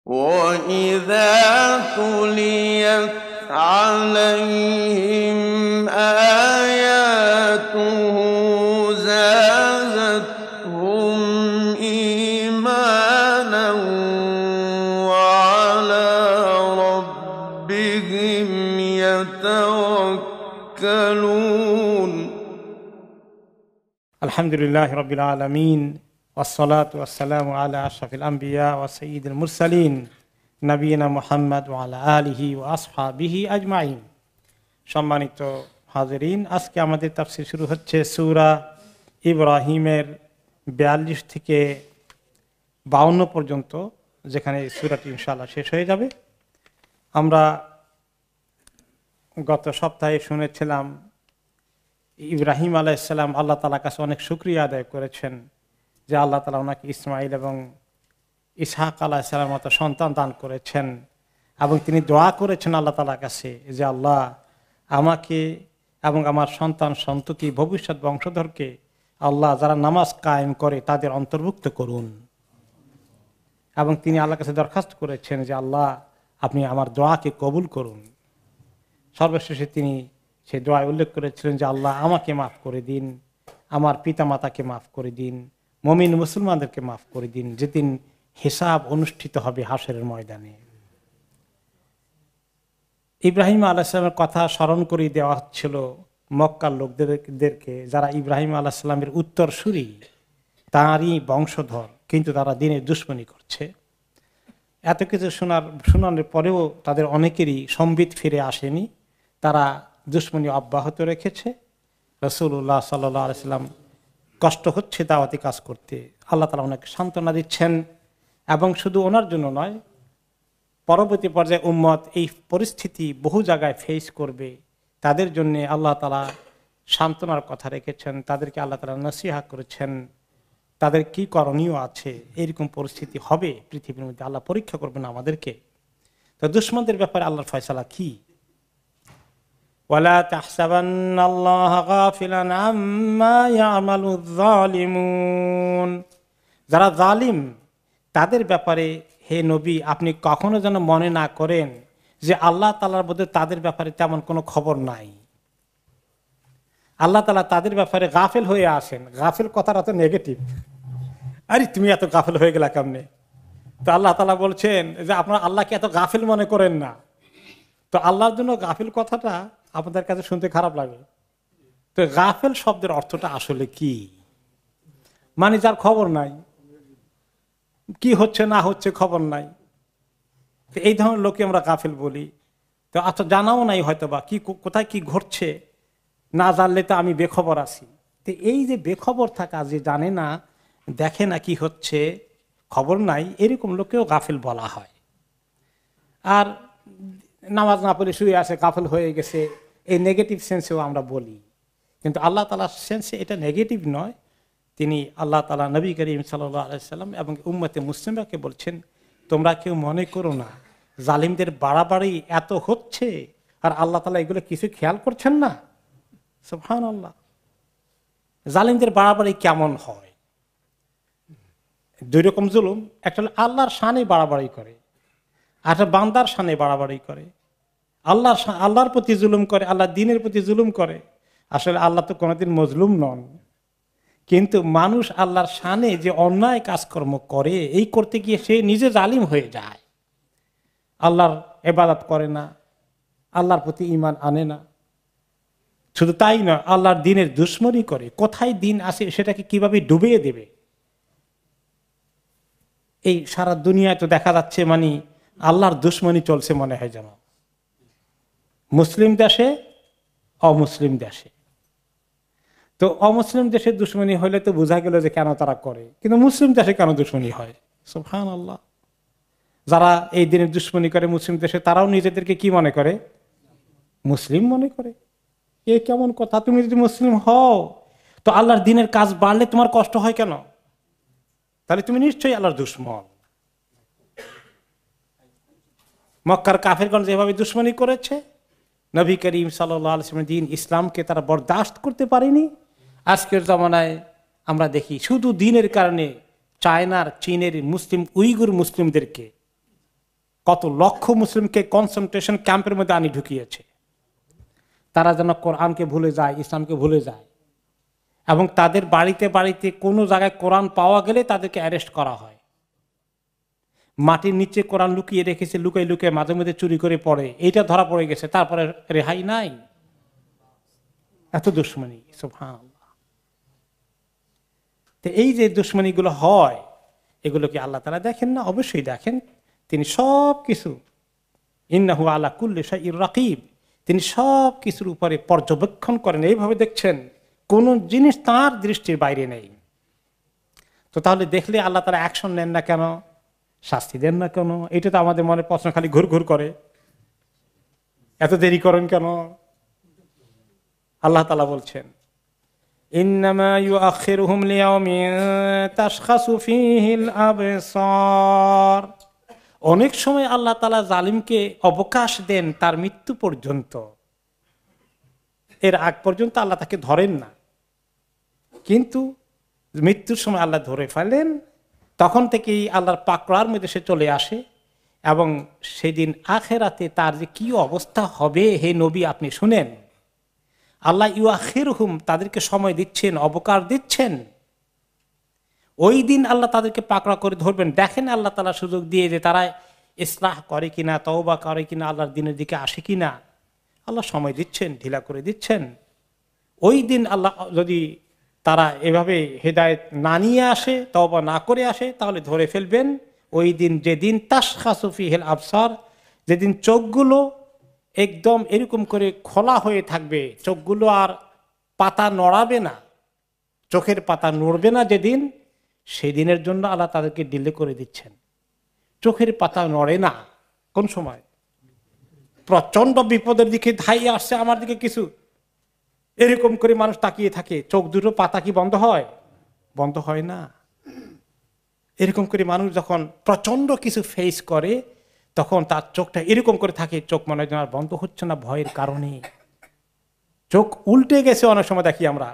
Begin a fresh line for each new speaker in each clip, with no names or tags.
وَإِذَا تُلِيَتْ عَلَيْهِمْ آيَاتُهُ زَادَتْهُمْ إِيمَانًا وَعَلَىٰ رَبِّهِمْ يَتَوَكَّلُونَ
আলহামদুলিল্লাহ রাব্বিল আলামিন ওয়াসসালাতু ওয়াসসালামু আলা আশরাফিল আমবিয়া ওয়া সাইয়্যিদিল মুরসালিন নবিয়িনা মুহাম্মদ ওয়া আলা আলিহি ওয়া আসহাবিহি আজমাইন। সম্মানিত হাজিরিন, আজকে আমাদের তাফসীর শুরু হচ্ছে সূরা ইব্রাহিমের 42 থেকে 52 পর্যন্ত, যেখানে সূরাটি ইনশাআল্লাহ শেষ হয়ে যাবে। আমরা গত সপ্তাহে শুনেছিলাম ইব্রাহিম আলাইহিসসালাম আল্লাহ তাআলার কাছে অনেক শুকরিয়া আদায় করেছেন যে আল্লাহ তাআলা ওনাকে ইসমাইল এবং ইসহাক আলাইহিসসালামের মতো সন্তান দান করেছেন, এবং তিনি দোয়া করেছেন আল্লাহ তাআলার কাছে যে আল্লাহ আমাকে এবং আমার সন্তান সন্ততি ভবিষ্যৎ বংশধরকে আল্লাহ যারা নামাজ কায়েম করে তাদের অন্তর্ভুক্ত করুন। এবং তিনি আল্লাহর কাছে দরখাস্ত করেছেন যে আল্লাহ আপনি আমার দোয়াকে কবুল করুন। সর্বশেষে তিনি সে দোয়ায় উল্লেখ করেছিলেন যে আল্লাহ আমাকে মাফ করে দিন, আমার পিতা মাতাকে মাফ করে দিন, মুমিন মুসলমানদেরকে মাফ করে দিন, যেদিন হিসাব অনুষ্ঠিত হবে হাশরের ময়দানে। ইব্রাহিম আলাইহিস সালামের কথা স্মরণ করিয়ে দেওয়া হচ্ছিল মক্কার লোকদেরকে, যারা ইব্রাহিম আলাইহিস সালামের উত্তরসূরি, তাঁরই বংশধর, কিন্তু তারা দিনের দুশমনি করছে। এত কিছু শোনানোর পরেও তাদের অনেকেরই সম্বিত ফিরে আসেনি, তারা দুশমনি অব্যাহত রেখেছে। রাসূলুল্লাহ সাল্লাল্লাহু আলাইহি ওয়াসাল্লাম কষ্ট হচ্ছে দাওয়াতি কাজ করতে, আল্লাহ তাআলা ওনাকে সান্ত্বনা দিচ্ছেন। এবং শুধু ওনার জন্য নয়, পরবর্তী পর্যায়ে উম্মত এই পরিস্থিতি বহু জায়গায় ফেস করবে, তাদের জন্য আল্লাহ তাআলা সান্ত্বনার কথা রেখেছেন। তাদেরকে আল্লাহ তাআলা নসিহত করেছেন তাদের কি করণীয় আছে। এরকম পরিস্থিতি হবে পৃথিবীর মধ্যে, আল্লাহ পরীক্ষা করবেন আমাদেরকে। তো দুশমনদের ব্যাপারে আল্লাহর ফয়সালা কি? ওয়ালা তাহসাবান্নাল্লাহা গাফিলান আম্মা ইয়ামালুয যালিমুন। যারা জালিম তাদের ব্যাপারে হে নবী আপনি কখনো যেন মনে না করেন যে আল্লাহ তাআলার মধ্যে তাদের ব্যাপারে তেমন কোনো খবর নাই। আল্লাহ তাআলা তাদের ব্যাপারে গাফেল হয়ে আসেন। গাফেল কথাটা তো নেগেটিভ, আরে তুমি এত গাফেল হয়ে গেলা কেমনে? তো আল্লাহ তাআলা বলছেন যে আপনারা আল্লাহকে এত গাফেল মনে করেন না। তো আল্লাহর জন্য গাফেল কথাটা আপনাদের কাছে শুনতে খারাপ লাগে। তো গাফেল শব্দের অর্থটা আসলে কি? মানে যার খবর নাই, কি হচ্ছে না হচ্ছে খবর নাই। তো এই ধরনের লোককে আমরা গাফেল বলি। তো আচ্ছা জানাও নাই হয়তো বা কি কোথায় কি ঘটছে না জানলে তো আমি বেখবর আছি। তো এই যে বেখবর থাকা, যে জানে না দেখে না কি হচ্ছে, খবর নাই, এরকম লোককেও গাফেল বলা হয়। আর নামাজ না পড়ে শুয়ে আসে গাফেল হয়ে গেছে, এই নেগেটিভ সেন্সেও আমরা বলি। কিন্তু আল্লাহ তাআলার সেন্সে এটা নেগেটিভ নয়। তিনি আল্লাহ তাআলা নবী করিম সাল্লাল্লাহু আলাইহি ওয়াসাল্লাম এবং উম্মতে মুসলিমাকে বলছেন তোমরা কেউ মনে করো না জালিমদের বাড়াবাড়ি এত হচ্ছে আর আল্লাহ তাআলা এগুলো কিছু খেয়াল করছেন না। সুবহানাল্লাহ। জালিমদের বাড়াবাড়ি কেমন হয়? দুই রকম জুলুম, একটা হলো আল্লাহর শানে বাড়াবাড়ি করে, আর একটা বান্দার শানে বাড়াবাড়ি করে। আল্লাহর প্রতি জুলুম করে, আল্লাহর দ্বীনের প্রতি জুলুম করে। আসলে আল্লাহ তো কোনোদিন মজলুম নন, কিন্তু মানুষ আল্লাহর শানে যে অন্যায় কাজকর্ম করে, এই করতে গিয়ে সে নিজে জালিম হয়ে যায়। আল্লাহর ইবাদত করে না, আল্লাহর প্রতি ঈমান আনে না। শুধু তাই নয়, আল্লাহর দ্বীনের দুশমনি করে। কোথায় দ্বীন আসে সেটাকে কিভাবে ডুবিয়ে দেবে, এই সারা দুনিয়ায় তো দেখা যাচ্ছে। মানে আল্লাহর দুশমনি চলছে মনে হয় যেন মুসলিম দেশে অমুসলিম দেশে। তো অমুসলিম দেশে দুশমনি হলে তো বোঝা গেল যে কেন তারা করে, কিন্তু মুসলিম দেশে কেন দুশমনি হয়? সুবহানাল্লাহ। যারা এই দিনের দুশমনি করে মুসলিম দেশে, তারাও নিজেদেরকে কি মনে করে? মুসলিম মনে করে। এ কেমন কথা? তুমি যদি মুসলিম হও তো আল্লাহর দ্বীনের কাজ বাড়লে তোমার কষ্ট হয় কেন? তাহলে তুমি নিশ্চয়ই আল্লাহর দুশমন। মক্কার কাফেরগণ যেভাবে দুশমনি করেছে, নবী করিম সাল্লাল্লাহু আলাইহি ওয়াসাল্লামের দ্বীন ইসলামকে তারা বরদাস্ত করতে পারেনি। আজকের জমানায় আমরা দেখি শুধু দ্বীনের কারণে চায়নার, চীনের মুসলিম, উইগুর মুসলিমদেরকে কত লক্ষ মুসলিমকে কনসেন্ট্রেশন ক্যাম্পের মধ্যে আনি ঢুকিয়েছে। তারা যেন কোরআনকে ভুলে যায়, ইসলামকে ভুলে যায়, এবং তাদের বাড়িতে বাড়িতে কোনো জায়গায় কোরআন পাওয়া গেলে তাদেরকে অ্যারেস্ট করা হয়। মাটির নিচে কোরআন লুকিয়ে রেখেছে, লুকিয়ে লুকিয়ে মাঝে মধ্যে চুরি করে পড়ে, এইটা ধরা পড়ে গেছে, তারপরে রেহাই নাই। এত দুশ্মনী, সুবহানাল্লাহ। তো এই যে দুশ্মনীগুলো হয়, এগুলো কি আল্লাহ তাআলা দেখেন না? অবশ্যই দেখেন। তিনি সব কিছু, ইন্নাহু আলা কুল্লি শাইইন রাকিব, তিনি সব কিছুর উপরে পর্যবেক্ষণ করেন, এইভাবে দেখছেন, কোন জিনিস তার দৃষ্টির বাইরে নেই। তো তাহলে দেখলে আল্লাহ তাআলা অ্যাকশন নেন না কেন, শাস্তি দেন না কেন? এটা তো আমাদের মনে প্রশ্ন খালি ঘুর ঘুর করে, এত দেরি করেন কেন? আল্লাহ তাআলা বলছেন, ইন্নামা ইউআখিরুহুম লিয়াউমিন তাশখাসু ফীহিল আবসার। অনেক সময় আল্লাহ তাআলা জালিমকে অবকাশ দেন তার মৃত্যু পর্যন্ত, এর আগ পর্যন্ত আল্লাহ তাকে ধরেন না, কিন্তু মৃত্যুর সময় আল্লাহ ধরে ফেলেন, তখন থেকেই আল্লাহর পাকড়ার মধ্যে সে চলে আসে। এবং সেদিন আখেরাতে তার যে কি অবস্থা হবে, হে নবী আপনি শুনেন। আল্লাহ ইউআখিরুহুম, তাদেরকে সময় দিচ্ছেন, অবকাশ দিচ্ছেন। ওই দিন আল্লাহ তাদেরকে পাকড়া করে ধরবেন। দেখেন আল্লাহ তাআলা সুযোগ দিয়ে যে তারা ইসলাহ করে কিনা, তওবা করে কিনা, আল্লাহর দিনের দিকে আসে কিনা। আল্লাহ সময় দিচ্ছেন, ঢিলা করে দিচ্ছেন। ওই দিন আল্লাহ যদি তারা এভাবে হেদায়েত না নিয়ে আসে, তওবা না করে আসে, তাহলে ধরে ফেলবেন। ওই দিন, যেদিন তাশখাসু ফীহিল আবসার, যেদিন চোখগুলো একদম এরকম করে খোলা হয়ে থাকবে, চোখগুলো আর পাতা নড়াবে না, চোখের পাতা নড়বে না যেদিন, সেদিনের জন্য আল্লাহ তাদেরকে ডিলে করে দিচ্ছেন। চোখের পাতা নড়ে না কোন সময়? প্রচন্ড বিপদের দিকে ধাইয়ে আসছে আমার দিকে কিছু, এরকম করে মানুষ তাকিয়ে থাকে, চোখ দুটো পাতা কি বন্ধ হয়? বন্ধ হয় না। এরকম করে মানুষ যখন প্রচন্ড কিছু ফেস করে, তখন তার চোখটা এরকম করে থাকে, চোখ মনে হয় আর বন্ধ হচ্ছে না ভয়ের কারণে। চোখ উল্টে গেছে, অনেক সময় দেখি আমরা,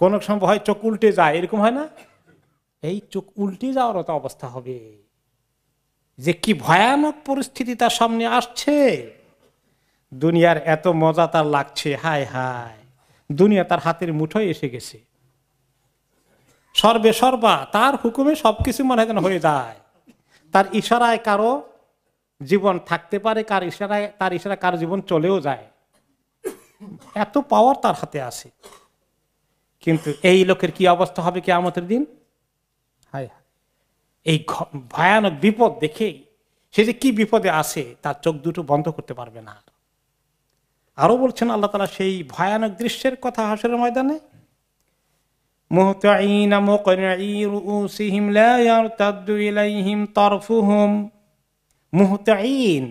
কোন সময় হয় চোখ উল্টে যায়, এরকম হয় না? এই চোখ উল্টে যাওয়ার মতো অবস্থা হবে, যে কি ভয়ানক পরিস্থিতি তার সামনে আসছে। দুনিয়ার এত মজা তার লাগছে, হায় হায়, দুনিয়া তার হাতের মুঠোয় এসে গেছে, সর্বে সর্বা তার হুকুমে সবকিছু মনে হয় হয়ে যায়। তার ইশারায় কারো জীবন থাকতে পারে, তার ইশারায় কারো জীবন চলেও যায়, এত পাওয়ার তার হাতে আছে। কিন্তু এই লোকের কি অবস্থা হবে কিয়ামতের দিন? হায় হায়, এই ভয়ানক বিপদ দেখে সে যে কি বিপদে আছে, তার চোখ দুটো বন্ধ করতে পারবে না। আরো বলছেন আল্লাহ তাআলা সেই ভয়ানক দৃশ্যের কথা হাসরের ময়দানে, মুহতাঈনা মুকনিঈ রুউসিহিম লা ইয়ারতাদ্দু ইলাইহিম তারফুহুম। মুহতাঈন,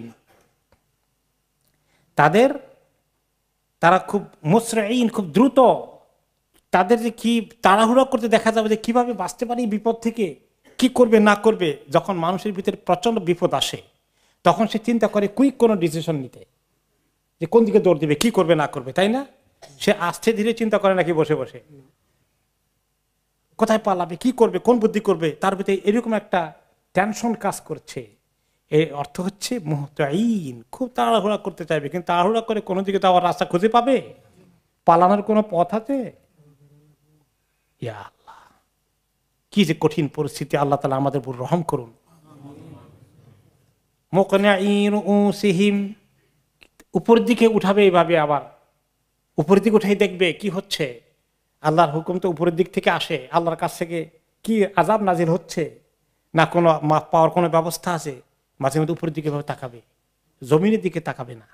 তারা খুব মুসরাঈন, খুব দ্রুত, তাদের যে কি তাড়াহুড়া করতে দেখা যাবে যে কিভাবে বাঁচতে পারি বিপদ থেকে, কি করবে না করবে। যখন মানুষের ভিতরে প্রচন্ড বিপদ আসে, তখন সে চিন্তা করে কুইক কোনো ডিসিশন নিতে, যে কোন দিকে দৌড় দিবে, কি করবে না করবে, তাই না? সে আস্তে ধীরে চিন্তা করে নাকি বসে বসে, কোথায় পালাবে, কি করবে, কোন বুদ্ধি করবে, তার ভিতরে এরকম একটা টেনশন কাজ করছে। এর অর্থ হচ্ছে মুহতাঈন, খুব তাড়াহুড়া করতে চাইবে, কিন্তু তাড়াহুড়া করে কোনো দিকে তো আবার রাস্তা খুঁজে পাবে, পালানোর কোনো পথ আছে? ইয়া আল্লাহ, কি যে কঠিন পরিস্থিতি, আল্লাহ তাআলা আমাদের উপর রহম করুন। মুকনিঈ রুউসিহিম, উপরের দিকে উঠাবে, এইভাবে আবার উপরের দিকে উঠাই দেখবে কি হচ্ছে। আল্লাহর হুকুম তো উপরের দিক থেকে আসে, আল্লাহর কাছ থেকে কি আযাব নাজিল হচ্ছে, না কোনো মাপ পাওয়ার কোনো ব্যবস্থা আছে? মাঝে মধ্যে উপরের দিকে ভাবে তাকাবে, জমিনের দিকে তাকাবে না।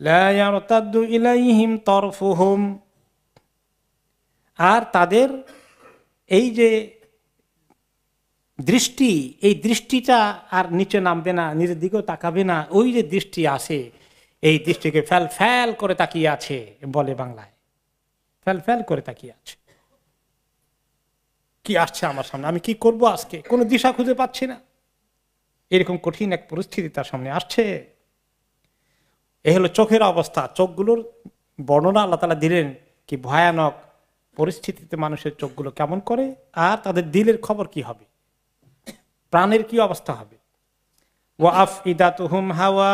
লা ইয়ারতাদ্দু ইলাইহিম তারফুহুম, আর তাদের এই যে দৃষ্টি, এই দৃষ্টিটা আর নিচে নামবে না, নিজের দিকেও তাকাবে না। ওই যে দৃষ্টি আসে, এই দৃষ্টিকে ফ্যাল ফ্যাল করে তাকিয়ে আছে, বলে বাংলায়, ফ্যাল ফ্যাল করে তাকিয়ে আছে। কি আসছে আমার সামনে, আমি কি করব আজকে, কোনো দিশা খুঁজে পাচ্ছি না, এরকম কঠিন এক পরিস্থিতি তার সামনে আসছে। এই হলো চোখের অবস্থা। চোখগুলোর বর্ণনা আল্লাহ তাআলা দিলেন, কি ভয়ানক পরিস্থিতিতে মানুষের চোখগুলো কেমন করে, আর তাদের দিলের খবর কি হবে, প্রাণের কি অবস্থা হবে। ওয়া আফইদাতুহুম হাওয়া,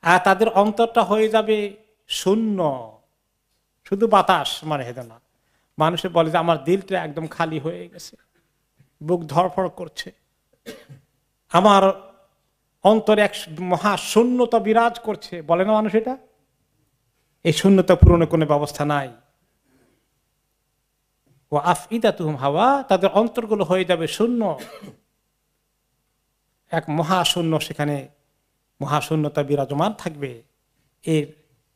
আর তাদের অন্তরটা হয়ে যাবে শূন্য, শুধু বাতাস মানে হেদে না। মানুষে বলে যে আমার দিলটা একদম খালি হয়ে গেছে, বুক ধড়ফড় করছে, আমার অন্তরে এক মহা শূন্যতা বিরাজ করছে, বলে না মানুষ এটা? এই শূন্যতা পূরণের কোনো ব্যবস্থা নাই। ও আফইদাতুহুম হাওয়া, তাদের অন্তরগুলো হয়ে যাবে শূন্য, এক মহাশূন্য, সেখানে মহাশূন্যতা বিরাজমান থাকবে। এর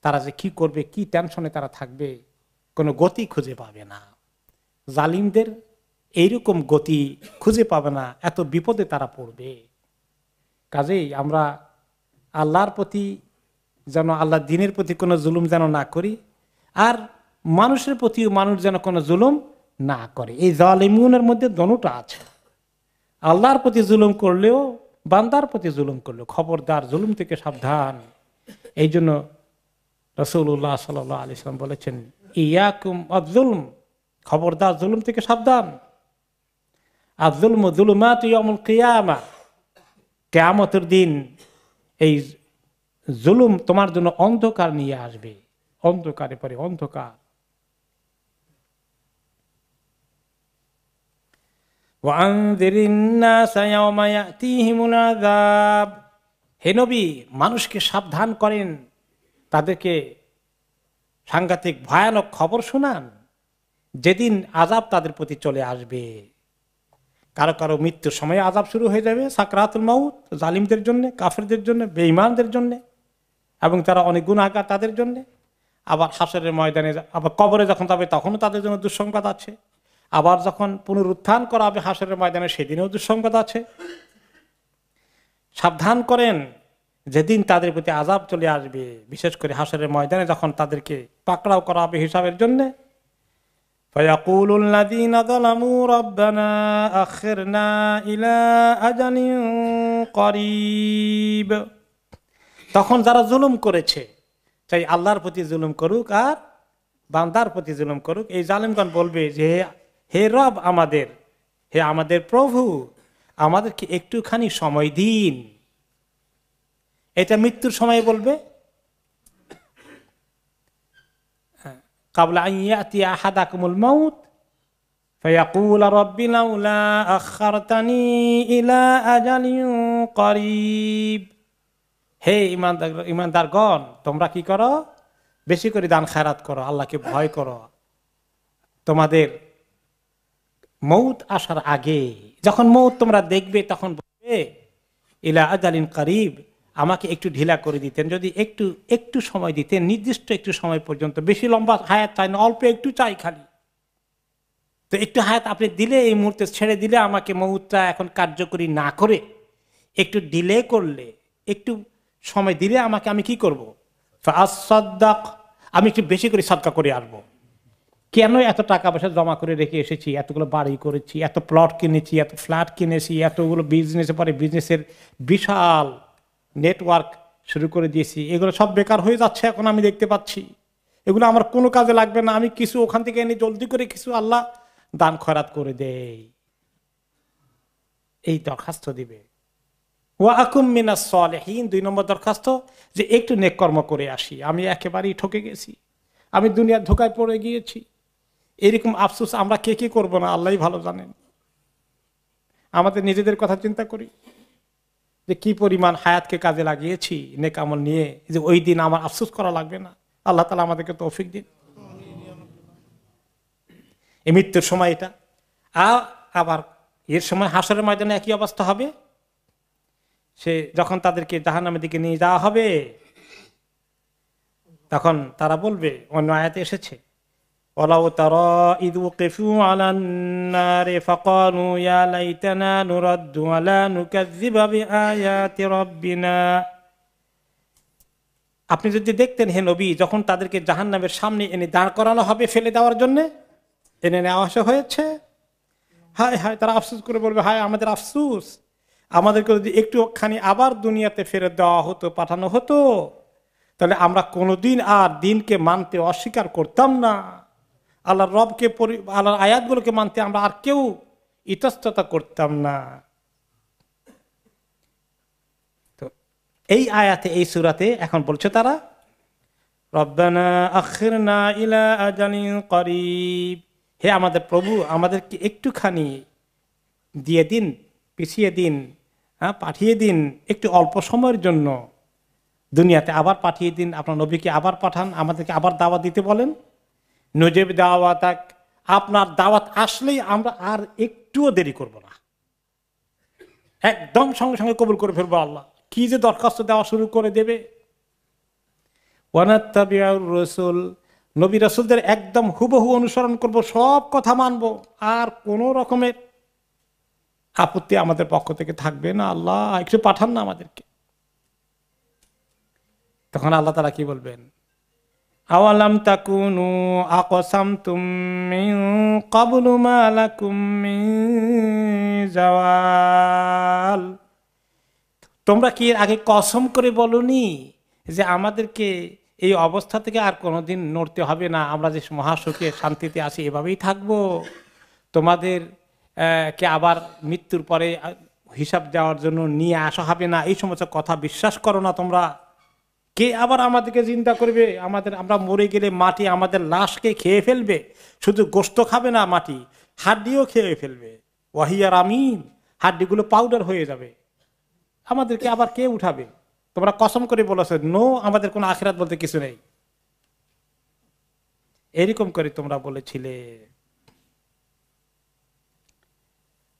তারা যে কি করবে, কি টেনশনে তারা থাকবে, কোনো গতি খুঁজে পাবে না। জালিমদের এইরকম গতি খুঁজে পাবে না, এত বিপদে তারা পড়বে। কাজেই আমরা আল্লাহর প্রতি যেন, আল্লাহ দ্বীনের প্রতি কোনো জুলুম যেন না করি, আর মানুষের প্রতিও মানুষ যেন কোনো জুলুম না করে। এই জালিমুনের মধ্যে দোনোটা আছে। আল্লাহর প্রতি জুলুম করলেও, বান্দার প্রতি জুলুম করলেও খবরদার, জুলুম থেকে সাবধান। এই জন্য রাসূলুল্লাহ সাল্লাল্লাহু আলাইহি ওয়াসাল্লাম বলেছেন, ইয়াকুম আয-যুলম, খবরদার জুলুম থেকে সাবধান। আয-যুলমু যুলুমাতু ইয়াউমুল কিয়ামা, কিয়ামতের দিন এই জুলুম তোমার জন্য অন্ধকার নিয়ে আসবে, অন্ধকারে পরে অন্ধকার। ওয়ানযিরিন নাসা ইয়াওমা ইয়াতিহিমুল আযাব, হে নবী মানুষকে সাবধান করেন, তাদেরকে সাংঘাতিক ভয়ানক খবর শোনান, যেদিন আযাব তাদের প্রতি চলে আসবে। কারো কারো মৃত্যুর সময় আযাব শুরু হয়ে যাবে, সাকরাতুল মাউত, জালিমদের জন্য, কাফেরদের জন্য, বেঈমানদের জন্য, এবং তারা অনেক গুনাহগার তাদের জন্য। আবার হাসরের ময়দানে, আবার কবরে যখন যাবে তখনও তাদের জন্য দুঃসংবাদ আছে। আবার যখন পুনরুত্থান করা হবে হাসরের ময়দানে, সেদিনেও দুঃসংবাদ আছে। সাবধান করেন, যেদিন তাদের প্রতি আযাব চলে আসবে, বিশেষ করে হাসরের ময়দানে যখন তাদেরকে পাকড়াও করা হবে হিসাবের জন্য। ফায়াকুলুল লাযীনা যালামু রাব্বানা আখিরনা ইলা আজালিন করিব, তখন যারা জুলুম করেছে, চাই আল্লাহর প্রতি জুলুম করুক আর বান্দার প্রতি জুলুম করুক, এই জালিমগণ বলবে যে হে রব আমাদের, হে আমাদের প্রভু, আমাদেরকে একটুখানি সময় দিন। এটা মৃত্যুর সময় বলবে। ক্বাবলা আন ইয়াতিয়া আহাদাকুমুল মাউত ফায়াকুল রাব্বি লাউলা আখারতানি ইলা আজালিন করিব, হে ইমানদারগণ, তোমরা কি করো? বেশি করে দান খায়রাত করো, আল্লাহকে ভয় করো। তোমাদের মৌত আসার আগে, যখন মৌত তোমরা দেখবে, তখন বলবে ইলা আজালিন করিব, আমাকে একটু ঢিলা করে দিতেন, যদি একটু একটু সময় দিতেন, নির্দিষ্ট একটু সময় পর্যন্ত, বেশি লম্বা হায়াত চাই না, অল্প একটু চাই খালি। তো একটু হায়াত আপনি দিলে, এই মুহূর্তে ছেড়ে দিলে, আমাকে মৌতটা এখন কার্যকরী না করে একটু ডিলে করলে, একটু সময় দিলে আমাকে, আমি কি করব? ফাসাদ্দাক, আমি একটু বেশি করে সাদকা করে আসবো। কেন এত টাকা পয়সা জমা করে রেখে এসেছি, এতগুলো বাড়ি করেছি, এত প্লট কিনেছি, এত ফ্ল্যাট কিনেছি, এতগুলো বিজনেসের পরে বিজনেসের বিশাল নেটওয়ার্ক শুরু করে দিয়েছি, এগুলো সব বেকার হয়ে যাচ্ছে এখন, আমি দেখতে পাচ্ছি। এগুলো আমার কোনো কাজে লাগবে না, আমি কিছু ওখান থেকে এনে জলদি করে কিছু আল্লাহ দান খয়রাত করে দেই, এই দরখাস্ত দিবে। ওয়া আকুম মিনাস সালিহিন, 2 নম্বর দরখাস্ত, যে একটু নেক কর্ম করে আসি, আমি একেবারেই ঠকে গেছি, আমি দুনিয়ার ধোকায় পড়ে গিয়েছি। এরকম আফসোস আমরা কে কে করবো না, আল্লাহই ভালো জানেন। আমাদের নিজেদের কথা চিন্তা করি, যে কি পরিমাণ হায়াতকে কাজে লাগিয়েছি নেক আমল নিয়ে, যে ওই দিন আমার আফসোস করা লাগবে না। আল্লাহ তাআলা আমাদেরকে তৌফিক দিন। এই মৃত্যুর সময় এটা। আবার এর সময় হাসরের ময়দানে একই অবস্থা হবে। সে যখন তাদেরকে জাহান্নামের দিকে নিয়ে যাওয়া হবে, তখন তারা বলবে, অন্য আয়াতে এসেছে, ওয়ালাউ তারা ইয ওয়াকিফু আলান নারি ফাকালু ইয়া লাইতানা নুরাদ্দু ওয়ালা নুকাযযিবা বিআয়াতি রাব্বিনা, আপনি যদি দেখতেন হে নবী, যখন তাদেরকে জাহান্নামের সামনে এনে দাঁড় করানো হবে ফেলে দেওয়ার জন্য, এনে নেওয়া হয়েছে, হায় হায়, তারা আফসোস করে বলবে, হায় আমাদের আফসোস, আমাদেরকে যদি একটুখানি আবার দুনিয়াতে ফেরত দেওয়া হতো, পাঠানো হতো, তাহলে আমরা কোনোদিন আর দিনকে মানতে অস্বীকার করতাম না, আল্লাহর রবকে, আল্লাহর আয়াতগুলোকে মানতে আমরা আর কেউ ইতস্ততা করতাম না। এই আয়াতে, এই সূরাতে এখন বলছে তারা, রব্বানা আখিরনা ইলা আজালিন করিব, হে আমাদের প্রভু আমাদেরকে একটুখানি দিয়ে দিন, পিছিয়ে দিন, পাঠিয়ে দিন একটু অল্প সময়ের জন্য, দুনিয়াতে আবার পাঠিয়ে দিন, আপনার নবীকে আবার পাঠান, আমাদেরকে আবার দাওয়াত দিতে বলেন। নজিব দাওয়াতাক, আপনার দাওয়াত আসলেই আমরা আর একটুও দেরি করব না, একদম সঙ্গে সঙ্গে কবুল করে ফেলবো। আল্লাহ কি যে দরখাস্ত দেওয়া শুরু করে দেবে। ওয়ানাত্তাবিউর রাসূল, নবী রাসূলদের একদম হুবহু অনুসরণ করব, সব কথা মানব, আর কোন রকমের আপত্তি আমাদের পক্ষ থেকে থাকবে না। আল্লাহ একটু পাঠান না আমাদেরকে। তখন আল্লাহ তাআলা কি বলবেন, আওয়ালাম তাকুনু আকসামতুম মিন ক্বাবলু মা লাকুম মিন জাওয়াল, তোমরা কি এর আগে কসম করে বলনি যে আমাদেরকে এই অবস্থা থেকে আর কোনোদিন নড়তে হবে না, আমরা যে মহাসুখে শান্তিতে আছি এভাবেই থাকবো, তোমাদের কে আবার মৃত্যুর পরে হিসাব দেওয়ার জন্য নিয়ে আসা হবে না, এই সমস্ত কথা বিশ্বাস করো না তোমরা? কে আবার আমাদেরকে চিন্তা করবে? আমরা মরে গেলে মাটি আমাদের লাশকে খেয়ে ফেলবে, শুধু গোশত খাবে না, মাটি হাড্ডিও খেয়ে ফেলবে। ওয়াহিয়া রামিম, হাড্ডিগুলো পাউডার হয়ে যাবে, আমাদেরকে আবার কে উঠাবে? তোমরা কসম করে বলেছো নো, আমাদের কোনো আখিরাত বলতে কিছু নেই। এরকম করে তোমরা বলেছিলে।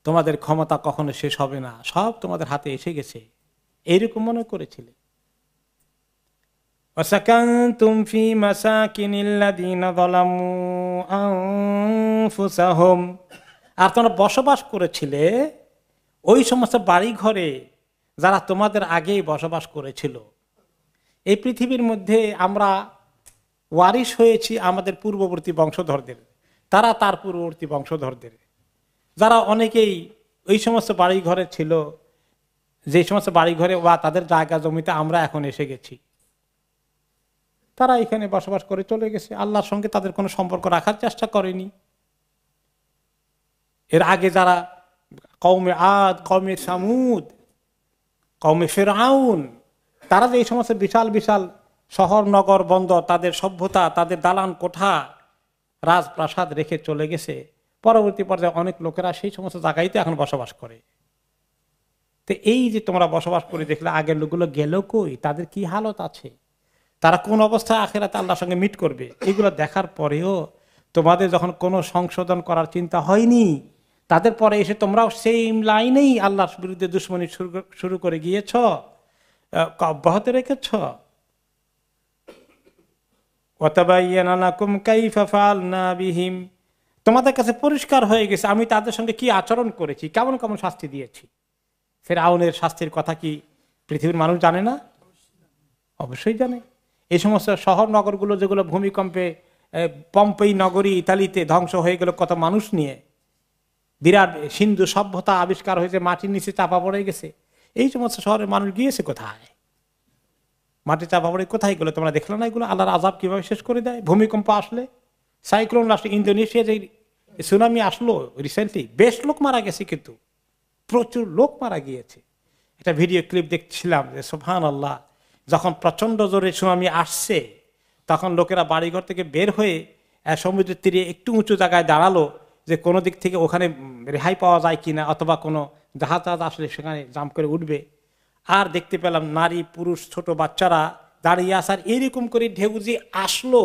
তোমাদের ক্ষমতা কখনো শেষ হবে না, সব তোমাদের হাতে এসে গেছে, এইরকম মনে করেছিলে। ওয়াসাকানতুম ফি মাসাকিনিল্লাযিনা যালামু আনফুসাহুম, আর তোমরা বসবাস করেছিলে ওই সমস্ত বাড়ি ঘরে যারা তোমাদের আগেই বসবাস করেছিল। এই পৃথিবীর মধ্যে আমরা ওয়ারিশ হয়েছি আমাদের পূর্ববর্তী বংশধরদের, তারা তার পূর্ববর্তী বংশধরদের, যারা অনেকেই ওই সমস্ত বাড়ি ঘরে ছিল, যে সমস্ত বাড়ি ঘরে বা তাদের জায়গা জমিতে আমরা এখন এসে গেছি, তারা এখানে বসবাস করে চলে গেছে, আল্লাহর সঙ্গে তাদের কোনো সম্পর্ক রাখার চেষ্টা করেনি। এর আগে যারা কওমে আদ, কওমে সামুদ, কওমে ফিরআউন, তারা যে এই সমস্ত বিশাল বিশাল শহর নগর বন্দর, তাদের সভ্যতা, তাদের দালান কোঠা, রাজপ্রাসাদ রেখে চলে গেছে, পরবর্তী পর্যায়ে অনেক লোকেরা সেই সমস্ত জায়গায় এখন বসবাস করে। তো এই যে তোমরা বসবাস করে দেখলে আগের লোকগুলো গেল কই, তাদের কি হালত আছে, তারা কোন অবস্থায় আখিরাতে আল্লাহর সঙ্গে মিট করবে, এগুলো দেখার পরেও তোমাদের যখন কোনো সংশোধন করার চিন্তা হয়নি, তাদের পরে এসে তোমরাও সেম লাইনেই আল্লাহর বিরুদ্ধে দুশ্মনী শুরু করে গিয়েছ, অব্যাহত রেখেছ। ওয়াতাবায়্যানা লাকুম কাইফা ফাআলনা বিহিম, তোমাদের কাছে পরিষ্কার হয়ে গেছে আমি তাদের সঙ্গে কি আচরণ করেছি, কেমন কেমন শাস্তি দিয়েছি। ফিরআউনের শাস্তির কথা কি পৃথিবীর মানুষ জানে না? অবশ্যই জানে। এই সমস্ত শহর নগরগুলো যেগুলো ভূমিকম্পে, পম্পেই নগরী ইতালিতে ধ্বংস হয়ে গেল কত মানুষ নিয়ে, বিরাট সিন্ধু সভ্যতা আবিষ্কার হয়েছে, মাটির নিচে চাপা পড়ে গেছে, এই সমস্ত শহরের মানুষ গিয়েছে কোথায়? মাটি চাপা পড়ে কোথায় গেলো? তোমরা দেখলে না এগুলো আল্লাহর আযাব কিভাবে শেষ করে দেয়। ভূমিকম্প আসলে, সাইক্লোন আসলে, ইন্দোনেশিয়া যে সুনামি আসলো রিসেন্টলি, বেশ লোক মারা গেছে, কিন্তু প্রচুর লোক মারা গিয়েছে। একটা ভিডিও ক্লিপ দেখছিলাম যে সুবহানাল্লাহ, যখন প্রচন্ড জোরে সুনামি আসছে তখন লোকেরা বাড়িঘর থেকে বের হয়ে সমুদ্রের তীরে একটু উঁচু জায়গায় দাঁড়ালো যে কোনো দিক থেকে ওখানে রেহাই পাওয়া যায় কিনা, অথবা কোনো জাহাজ আসলে সেখানে জাম্প করে উঠবে। আর দেখতে পেলাম নারী পুরুষ ছোট বাচ্চারা দাঁড়িয়ে আসার, এরকম করে ঢেউ যে আসলো,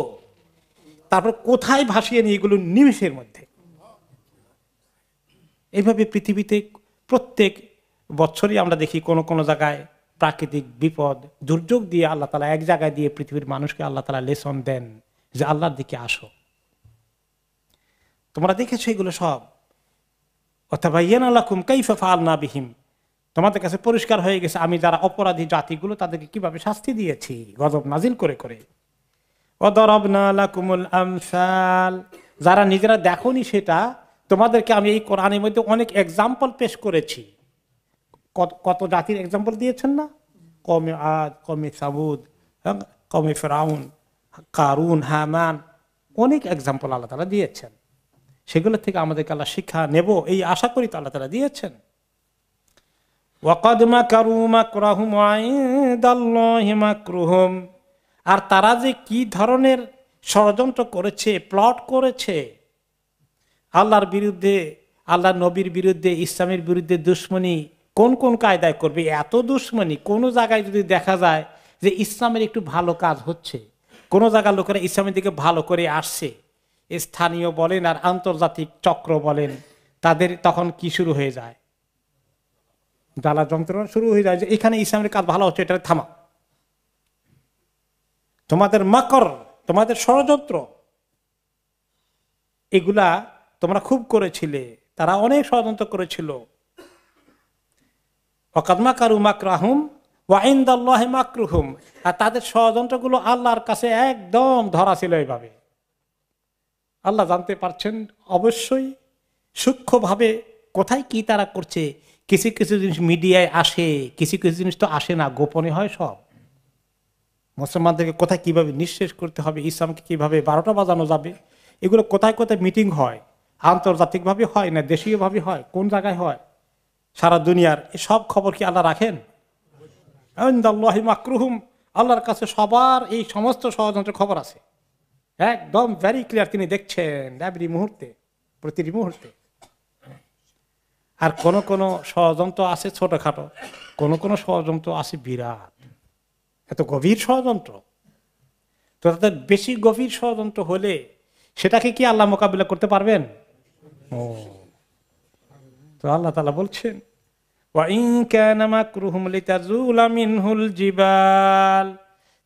তারপর কোথায় ভাসিয়ে নিয়ে এগুলো নিমেষের মধ্যে। এইভাবে পৃথিবীতে প্রত্যেক বছরই আমরা দেখি কোন কোন জায়গায় প্রাকৃতিক বিপদ, দুর্যোগ দিয়ে আল্লাহ তাআলা এক জায়গায় দিয়ে পৃথিবীর মানুষকে আল্লাহ তাআলা লেসন দেন যে আল্লাহর দিকে আসো। তোমরা দেখেছো এগুলো সব। ওয়াতাবায়্যানা লাকুম কাইফা ফাআলনা বিহিম, তোমাদের কাছে পরিষ্কার হয়ে গেছে আমি যারা অপরাধী জাতিগুলো তাদেরকে কিভাবে শাস্তি দিয়েছি গজব নাজিল করে করে। ওয়াদারাবনা লাকুমুল আমসাল, যারা নিজেরা দেখোনি সেটা তোমাদেরকে আমি এই কোরআনের মধ্যে অনেক এক্সাম্পল পেশ করেছি। কত জাতির এক্সাম্পল দিয়েছেন না? কওমে আদ, কওমে সামুদ, কওমে ফিরআউন, কারুন, হামান, অনেক এক্সাম্পল আল্লাহ তাআলা দিয়েছেন। সেগুলো থেকে আমাদেরকে আল্লাহ শিক্ষা নেব এই আশা করি তো আল্লাহ তাআলা দিয়েছেন। ওয়াকাদ মাকারু মাকরাহুম ওয়া ইনদাল্লাহি মাকরুহুম, আর তারা যে কি ধরনের ষড়যন্ত্র করেছে, প্লট করেছে আল্লাহর বিরুদ্ধে, আল্লাহ নবীর বিরুদ্ধে, ইসলামের বিরুদ্ধে দুশ্মনী কোন কোন কায়দায় করবে। এত দুশ্মনী, কোনো জায়গায় যদি দেখা যায় যে ইসলামের একটু ভালো কাজ হচ্ছে, কোনো জায়গার লোকেরা ইসলামের দিকে ভালো করে আসছে, স্থানীয় বলেন আর আন্তর্জাতিক চক্র বলেন, তাদের তখন কি শুরু হয়ে যায়, জ্বালা যন্ত্রণা শুরু হয়ে যায় যে এখানে ইসলামের কাজ ভালো হচ্ছে, এটা থামা, তোমাদের মাকর, তোমাদের ষড়যন্ত্র এগুলা তোমরা খুব করেছিলে, তারা অনেক ষড়যন্ত্র করেছিল। ওয়াকাদ মাকারু মাকরাহুম ওয়া ইনদাল্লাহি মাকরুহুম, আর তাদের ষড়যন্ত্রগুলো আল্লাহর কাছে একদম ধরা ছিল। এইভাবে আল্লাহ জানতে পারছেন অবশ্যই সূক্ষ্মভাবে কোথায় কি তারা করছে। কিছু কিছু জিনিস মিডিয়ায় আসে, কিছু কিছু জিনিস তো আসে না, গোপনে হয় সব। মুসলমানদেরকে কোথায় কিভাবে নিঃশেষ করতে হবে, ইসলামকে কিভাবে 12টা বাজানো যাবে, এগুলো কোথায় কোথায় মিটিং হয়, আন্তর্জাতিকভাবে হয় না দেশীয়ভাবে হয়, কোন জায়গায় হয়, সারা দুনিয়ার সব খবর কি আল্লাহ রাখেন? ইনদাল্লাহি মাকরুহুম, আল্লাহর কাছে সবার এই সমস্ত ষড়যন্ত্রের খবর আছে, একদম ভেরি ক্লিয়ার, তিনি দেখছেন এভরি মুহূর্তে, প্রতিটি মুহূর্তে। আর কোন কোন ষড়যন্ত্র আছে ছোটখাটো, কোন কোন ষড়যন্ত্র আছে বিরাট, এত গভীর ষড়যন্ত্র। তো তাদের বেশি গভীর ষড়যন্ত্র হলে সেটাকে কি আল্লাহ মোকাবিলা করতে পারবেন? ও, তো আল্লাহ তাআলা বলছেন ওয়া ইন কানা মাকরুহুম লিতাজুলা মিনহুল জিবাল,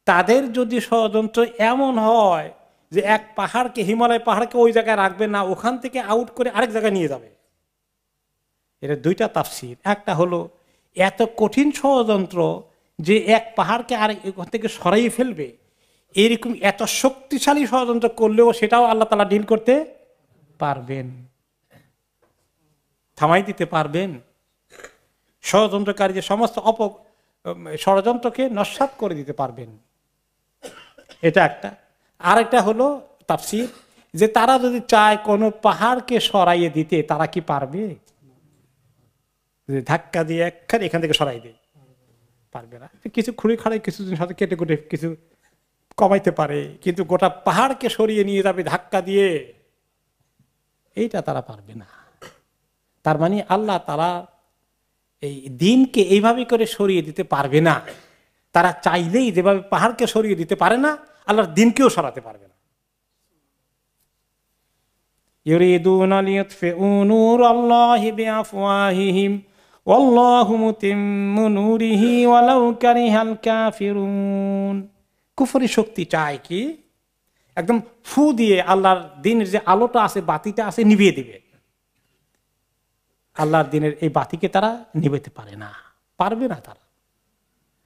তাদের যদি ষড়যন্ত্র এমন হয় যে এক পাহাড়কে, হিমালয় পাহাড়কে ওই জায়গায় রাখবে না, ওখান থেকে আউট করে আরেক জায়গায় নিয়ে যাবে। এটা দুইটা তাফসীর। একটা হলো এত কঠিন ষড়যন্ত্র যে এক পাহাড়কে আরেক ওখান থেকে সরাইয়ে ফেলবে, এরকম এত শক্তিশালী ষড়যন্ত্র করলেও সেটাও আল্লাহ তাআলা ডিল করতে পারবেন, থামাই দিতে পারবেন। ষড়যন্ত্রকারী যে সমস্ত ষড়যন্ত্রকে নস্যাৎ করে দিতে পারবেন, এটা একটা। আরেকটা হলো তাফসীর যে তারা যদি চায় কোনো পাহাড়কে সরাইয়ে দিতে, তারা কি পারবে? ধাক্কা দিয়ে একখানে এখান থেকে সরাই দেয়, পারবে না। কিছু খুঁড়ে খাড়ে কিছু জিনিস হয়তো কেটে কুটে কিছু কমাইতে পারে, কিন্তু গোটা পাহাড়কে সরিয়ে নিয়ে যাবে ধাক্কা দিয়ে, এইটা তারা পারবে না। তার মানে আল্লাহ তারা এই দিনকে এইভাবে করে সরিয়ে দিতে পারবে না। তারা চাইলেই যেভাবে পাহাড়কে সরিয়ে দিতে পারে না, আল্লাহর দিনকেও সরাতে পারবে না। ইউরিদুনা লিয়ুতফিউ নূরাল্লাহি বিআফওয়াহিহিম ওয়াল্লাহু মুতিম্মু নূরিহি ওয়ালাউ কারিহাল কাফিরুন। কুফরি শক্তি চায় কি একদম ফু দিয়ে আল্লাহর দিনের যে আলোটা আছে, বাতিটা আছে, নিভিয়ে দিবে। আল্লাহর দিনের এই বাতিকে তারা নিভাতে পারে না, পারবে না তারা।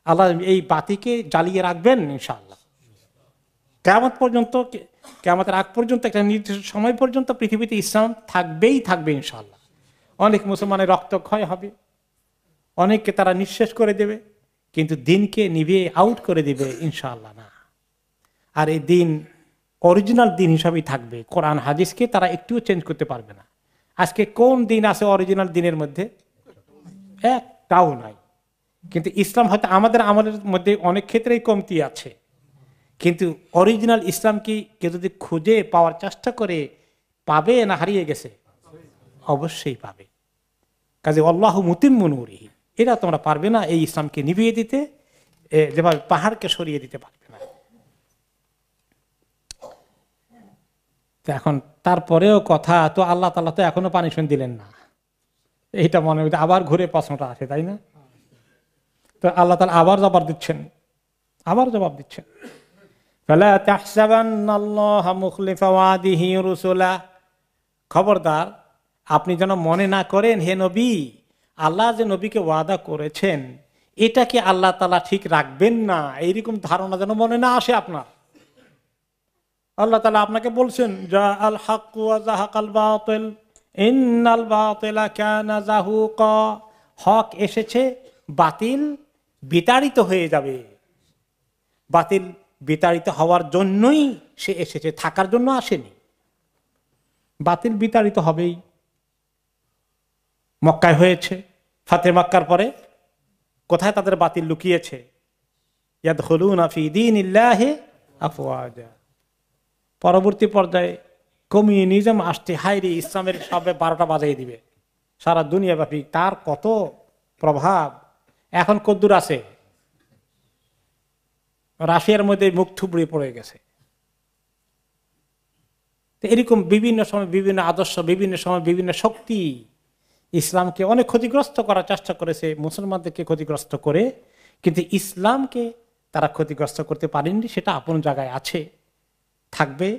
আল্লাহ এই বাতিকে জ্বালিয়ে রাখবেন ইনশাআল্লাহ কিয়ামত পর্যন্ত, কিয়ামতের আগ পর্যন্ত, একটা নির্দিষ্ট সময় পর্যন্ত পৃথিবীতে ইসলাম থাকবেই থাকবে ইনশাআল্লাহ। অনেক মুসলমানের রক্তক্ষয় হবে, অনেককে তারা নিঃশেষ করে দেবে, কিন্তু দিনকে নিভিয়ে আউট করে দিবে ইনশাআল্লাহ না। আর এই দিন অরিজিনাল দিন হিসাবেই থাকবে। কোরআন হাদিসকে তারা একটুও চেঞ্জ করতে পারবে না। আজকে কোন দিন আছে অরিজিনাল দিনের মধ্যে? একটাও নাই। কিন্তু ইসলাম হয়তো আমাদের আমলের মধ্যে অনেক ক্ষেত্রেই কমতি আছে, কিন্তু অরিজিনাল ইসলাম কি কেউ যদি খুঁজে পাওয়ার চেষ্টা করে পাবে না হারিয়ে গেছে? অবশ্যই পাবে। কাজে আল্লাহু মুতিম্মু নূরিহি, এটা তোমরা পারবে না এই ইসলামকে নিভিয়ে দিতে, যেভাবে পাহাড়কে সরিয়ে দিতে পারবে না। এখন তারপরেও কথা তো আল্লাহ তাআলা তো এখনো পানিশমেন্ট দিলেন না, এইটা মনে হয় আবার ঘুরে প্রশ্নটা আসে, তাই না? তো আল্লাহ তাআলা আবার জবাব দিচ্ছেন, আবার জবাব দিচ্ছেন, ফালা তাহসাবান্নাল্লাহা মুখলিফা ওয়াদিহি রুসুলা, খবরদার আপনি যেন মনে না করেন হে নবী, আল্লাহ যে নবীকে ওয়াদা করেছেন এটাকে আল্লাহ তাআলা ঠিক রাখবেন না, এইরকম ধারণা যেন মনে না আসে আপনার। আল্লাহ তাআলা আপনাকে বলছেন জা আল হক ওয়া যাহাকাল বাতিল ইন্নাল বাতিলা কানা যাহুকা, হক এসেছে, বাতিল বিতাড়িত হয়ে যাবে। বাতিল বিতাড়িত হওয়ার জন্যই সে এসেছে, থাকার জন্য আসেনি। বাতিল বিতাড়িত হবেই। মক্কায় হয়েছে, ফাতে মক্কার পরে কোথায় তাদের বাতিল লুকিয়েছে? ইয়াদখুলুনা ফি দীনিল্লাহি আফওয়াজা। পরবর্তী পর্যায়ে কমিউনিজম আসতে হাইরে ইসলামের সবে 12টা বাজিয়ে দিবে সারা দুনিয়াব্যাপী। তার কত প্রভাব এখন কদ্দুর আছে, রাশিয়ার মধ্যে মুখ থুবড়ে পড়ে গেছে। এরকম বিভিন্ন সময় বিভিন্ন আদর্শ, বিভিন্ন সময় বিভিন্ন শক্তি ইসলামকে অনেক ক্ষতিগ্রস্ত করার চেষ্টা করেছে, মুসলমানদেরকে ক্ষতিগ্রস্ত করে, কিন্তু ইসলামকে তারা ক্ষতিগ্রস্ত করতে পারেনি। সেটা আপন জায়গায় আছে, থাকবে।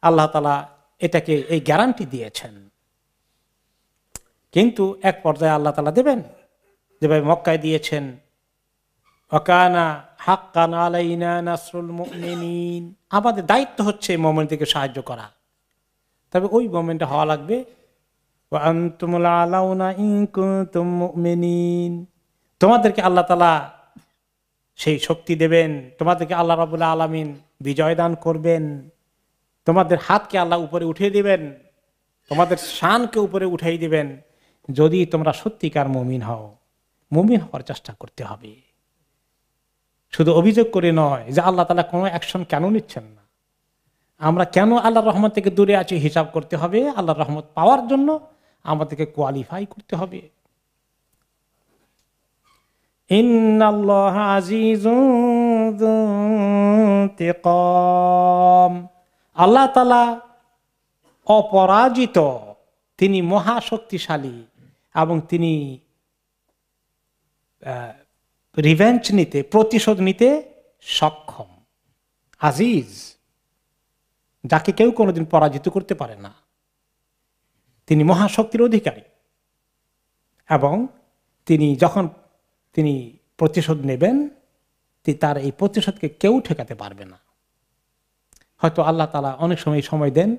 আল্লাহ তাআলা এটাকে এই গ্যারান্টি দিয়েছেন। কিন্তু এক পর্যায়ে আল্লাহ তাআলা দেবেন, যেভাবে মক্কায় দিয়েছেন, ওয়াকানা হাক্কান আলাইনা নাসরুল মুমিনিন। আমাদের দায়িত্ব হচ্ছে মুমিনদেরকে সাহায্য করা। তবে ওই মোমেন্টে হওয়া লাগবে ওয়া আনতুমুল আলাউনা ইন কুনতুম মুমিনিন। তোমাদেরকে আল্লাহ তাআলা সেই শক্তি দেবেন, তোমাদেরকে আল্লাহ রাব্বুল আলামিন বিজয় দান করবেন, তোমাদের হাতকে আল্লাহ উপরে উঠিয়ে দিবেন, তোমাদের শানকে উপরে উঠাই দিবেন, যদি তোমরা সত্যিকার মুমিন হও। মুমিন হওয়ার চেষ্টা করতে হবে, শুধু অভিযোগ করে নয় যে আল্লাহ তাআলা কোনো অ্যাকশন কেন নিচ্ছেন না, আমরা কেন আল্লাহর রহমত থেকে দূরে আছি, হিসাব করতে হবে। আল্লাহর রহমত পাওয়ার জন্য আমাদেরকে কোয়ালিফাই করতে হবে। ইন্নাল্লাহা আজিজুন যু ইনতিকাম। আল্লাহ তাআলা অপরাজিত, তিনি মহাশক্তিশালী এবং তিনি রিভেঞ্জ নিতে, প্রতিশোধ নিতে সক্ষম। আজিজ, যাকে কেউ কোনোদিন পরাজিত করতে পারে না। তিনি মহাশক্তির অধিকারী এবং তিনি যখন তিনি প্রতিশোধ নেবেন, তার এই প্রতিশোধকে কেউ ঠেকাতে পারবে না। হয়তো আল্লাহ তাআলা অনেক সময় দেন,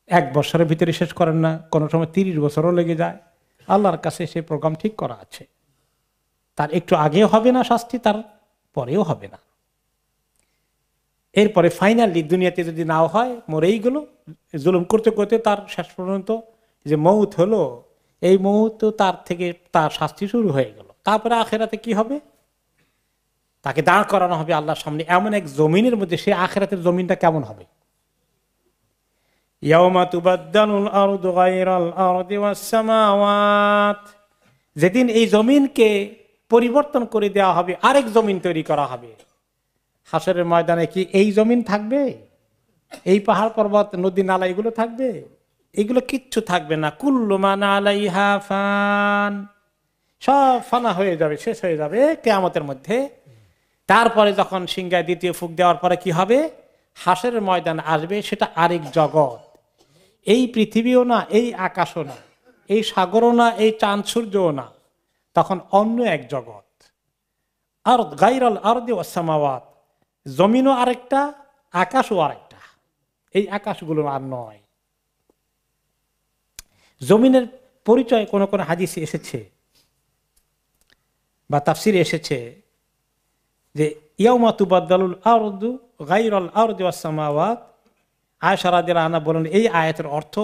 1 বছরের ভিতরে শেষ করেন না, কোনো সময় 30 বছরও লেগে যায়। আল্লাহর কাছে সেই প্রোগ্রাম ঠিক করা আছে। তার একটু আগেও হবে না শাস্তি, তার পরেও হবে না। এরপরে ফাইনালি দুনিয়াতে যদি নাও হয়, মরেই গেল, জুলুম করতে করতে তার শেষ পর্যন্ত যে মৌত হলো, এই মৌত তার থেকে তার শাস্তি শুরু হয়ে গেল। তারপরে আখেরাতে কি হবে? তাকে দাঁড় করানো হবে আল্লাহর সামনে এমন এক জমিনের মধ্যে। সে আখেরাতের জমিনটা কেমন হবে? ইয়াউমা তুবাদদালুল আরদু গায়রাল আরদি ওয়াস সামাওয়াত। যেদিন এই জমিনকে পরিবর্তন করে দেওয়া হবে, আরেক জমিন তৈরি করা হবে। হাসরের ময়দানে কি এই জমিন থাকবে? এই পাহাড় পর্বত নদী নালা এগুলো থাকবে? এগুলো কিচ্ছু থাকবে না। কুল্লু মান আলাইহা ফান, সব ফানা হয়ে যাবে, শেষ হয়ে যাবে কিয়ামতের মধ্যে। তারপরে যখন সিংহায় দ্বিতীয় ফুঁক দেওয়ার পরে কি হবে? হাসরের ময়দান আসবে, সেটা আরেক জগৎ। এই পৃথিবীও না, এই আকাশও না, এই সাগরও না, এই চাঁদ সূর্যও না, তখন অন্য এক জগৎ। আর গায়রাল আরদি ওয়াস সামাওয়াত, জমিনও আরেকটা, আকাশও আরেকটা। এই আকাশগুলো আর নয়। জমিনের পরিচয় কোন কোন হাদিসে এসেছে বা তাফসিরে এসেছে যে ইয়াউমা তুবাদদালুল আরদু গায়রাল আরদি ওয়াস সামাওয়াত। আয়েশা রাদিয়াল্লাহু আনহা বলেন, এই আয়াতের অর্থ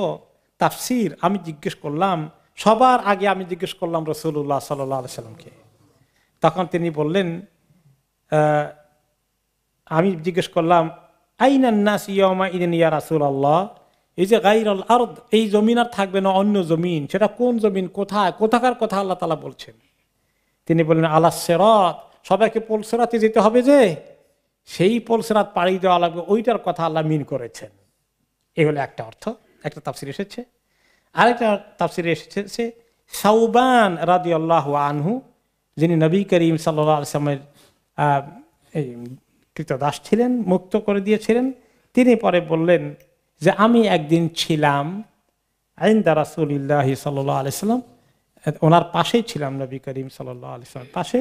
তাফসির আমি জিজ্ঞেস করলাম, সবার আগে আমি জিজ্ঞেস করলাম রাসূলুল্লাহ সাল্লাল্লাহু আলাইহি সাল্লামকে। তখন তিনি বললেন, আমি জিজ্ঞেস করলাম, আইনান নাস ইয়াউমা ইদিন ইয়া রাসূলুল্লাহ। এই যে গায়রাল আরদ, এই জমিন আর থাকবে না, অন্য জমিন। সেটা কোন জমিন, কোথায়, কোথাকার কথা আল্লাহ তাআলা বলছেন? তিনি বললেন, আলাস সিরাত, সবাইকে পোলসিরাতে যেতে হবে, যে সেই পোলসিরাত পাড়ি দেওয়া লাগবে, ওইটার কথা আল্লাহ মিন করেছেন। এই হলো একটা অর্থ, একটা তাফসির এসেছে। আরেকটা তাফসিরে এসেছে সাউবান রাদিয়াল্লাহু আনহু, যিনি নবী করিম সাল্লাল্লাহু আলাইহি ওয়াসাল্লামের কৃতদাস ছিলেন, মুক্ত করে দিয়েছিলেন। তিনি পরে বললেন যে আমি একদিন ছিলাম ইনদা রাসূলিল্লাহি সাল্লাল্লাহু আলাইহি ওয়াসাল্লাম, ওনার পাশেই ছিলাম, নবী করিম সাল্লাল্লাহু আলাইহি ওয়াসাল্লাম পাশে।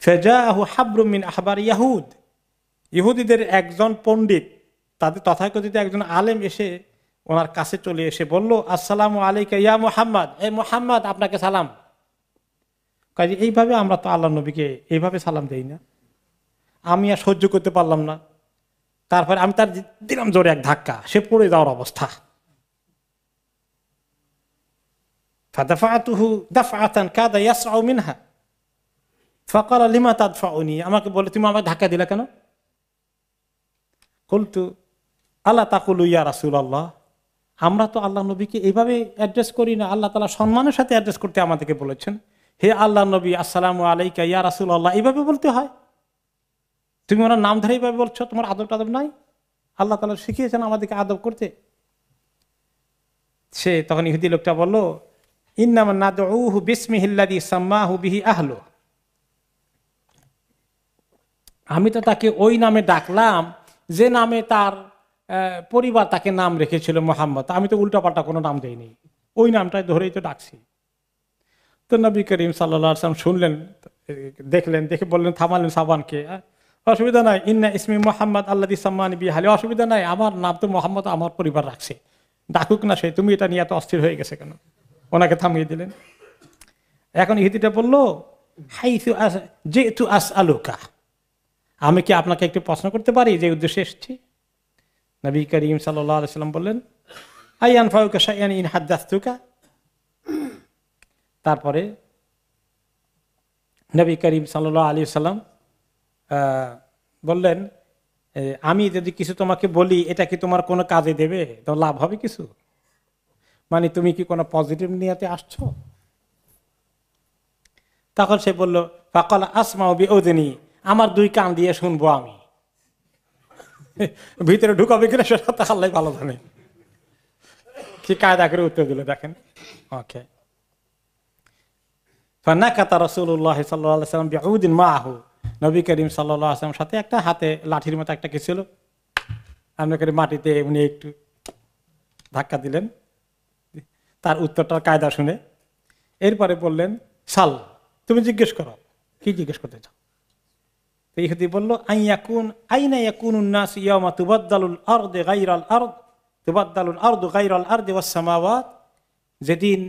ফাজাআহু হাবরুম মিন আহবার ইয়াহুদ, ইহুদিদের একজন পণ্ডিত, তাদের তথাকথিত একজন আলেম এসে ওনার কাছে চলে এসে বলল, আসসালামু আলাইকা ইয়া মুহাম্মদ, এ মুহাম্মদ আপনাকে সালাম। কাজে এইভাবে আমরা তো আল্লাহ নবীকে এইভাবে সালাম দেই না। আমি আর সহ্য করতে পারলাম না, তারপরে আমি তার দিলাম জোরে এক ধাক্কা, সে পড়ে যাওয়ার অবস্থা। ফাদাফাতুহু দাফআতান কাদা ইয়াসআউ মিনহা, ফাকালা লিমা তাদফাউনি, আমাকে বলে তুমি আমাকে ধাক্কা দিলা কেন? কুলতু আল্লাহ তাকুলু ইয়া রাসূলুল্লাহ, আমরা তো আল্লাহ নবীকে এইভাবে অ্যাড্রেস করি না, আল্লাহ তাআলা সম্মানের সাথে অ্যাড্রেস করতে আমাদেরকে বলেছেন। হে আল্লাহ নবী, আসসালামু আলাইকা ইয়া রাসূলুল্লাহ, এইভাবে বলতে হয়? তুমি ওনার নাম ধরে এইভাবে বলছো, তোমার আদব টাদব নাই? আল্লাহ তাআলা শিখিয়েছেন আমাদেরকে আদব করতে। সে তখন ইহুদি লোকটা বলল, ইন্নামা নাদউহু বিসমিহিল্লাযী সাম্মাহু বিহি আহলু, আমি তো তাকে ওই নামে ডাকলাম যে নামে তার পরিবার তাকে নাম রেখেছিল মুহাম্মদ, আমি তো উল্টাপাল্টা কোনো নাম দেইনি, ওই নামটাই ধরেই তো ডাকছি। তো নবী করিম সাল্লাল্লাহু আলাইহি ওয়াসাল্লাম শুনলেন, দেখলেন, দেখে বললেন, থামালেন সাবানকে, অসুবিধা নাই, ইন্না ইসমি মুহাম্মদ আল্লাযী সাম্মানি বিহি আহলি, অসুবিধা নাই, আমার নাম তো মুহাম্মদ, আমার পরিবার রাখছে, ডাকুক না সে, তুমি এটা নিয়ে এত অস্থির হয়ে গেছে কেন? ওনাকে থামিয়ে দিলেন। এখন ইহুদিটা বলল, হাইসু জিতু আসআলুকা, আমি কি আপনাকে একটু প্রশ্ন করতে পারি যে উদ্দেশ্যে এসেছি? নবী করিম সাল্লাল্লাহু আলাইহি ওয়াসাল্লাম বললেন, আইয়ান ফাউকা শাইআন ইন হাদাসতুকা। তারপরে নবী করিম সাল্লাল্লাহু আলাইহি ওয়াসাল্লাম বললেন, আমি যদি কিছু তোমাকে বলি, এটা কি তোমার কোনো কাজে দেবে? তো লাভ হবে কিছু? মানে তুমি কি কোনো পজিটিভ নিয়াতে আসছো? তখন সে বলল, ফাকালা আসমাউ বিউযনি, আমার দুই কান দিয়ে শুনবো আমি। ভিতরে ঢুকাবে কিনা সেটা তো আল্লাহই ভালো জানে। কি কায়দা করে উত্তর দিল দেখেন। ওকে, ফানাকাতা রাসূলুল্লাহ সাল্লাল্লাহু আলাইহি ওয়াসাল্লাম বিউদিন মাআহু, নবী করিম সাল্লাল্লাহু আলাইহি ওয়াসাল্লাম সাথে একটা হাতে লাঠির মতো একটা কি ছিল, আমরা করে মাটিতে উনি একটু ধাক্কা দিলেন তার উত্তরটার কায়দা শুনে। এরপরে বললেন, সাল, তুমি জিজ্ঞেস করো, কি জিজ্ঞেস করতে চাও? ইহুদি বলল, আইনা ইয়াকুনুন নাস ইয়াওমা তুবাদদালুল আরদু গায়রাল আরদ, তুবাদদালুল আরদু গায়রাল আরদি ওয়াস সামাওয়াত, যেদিন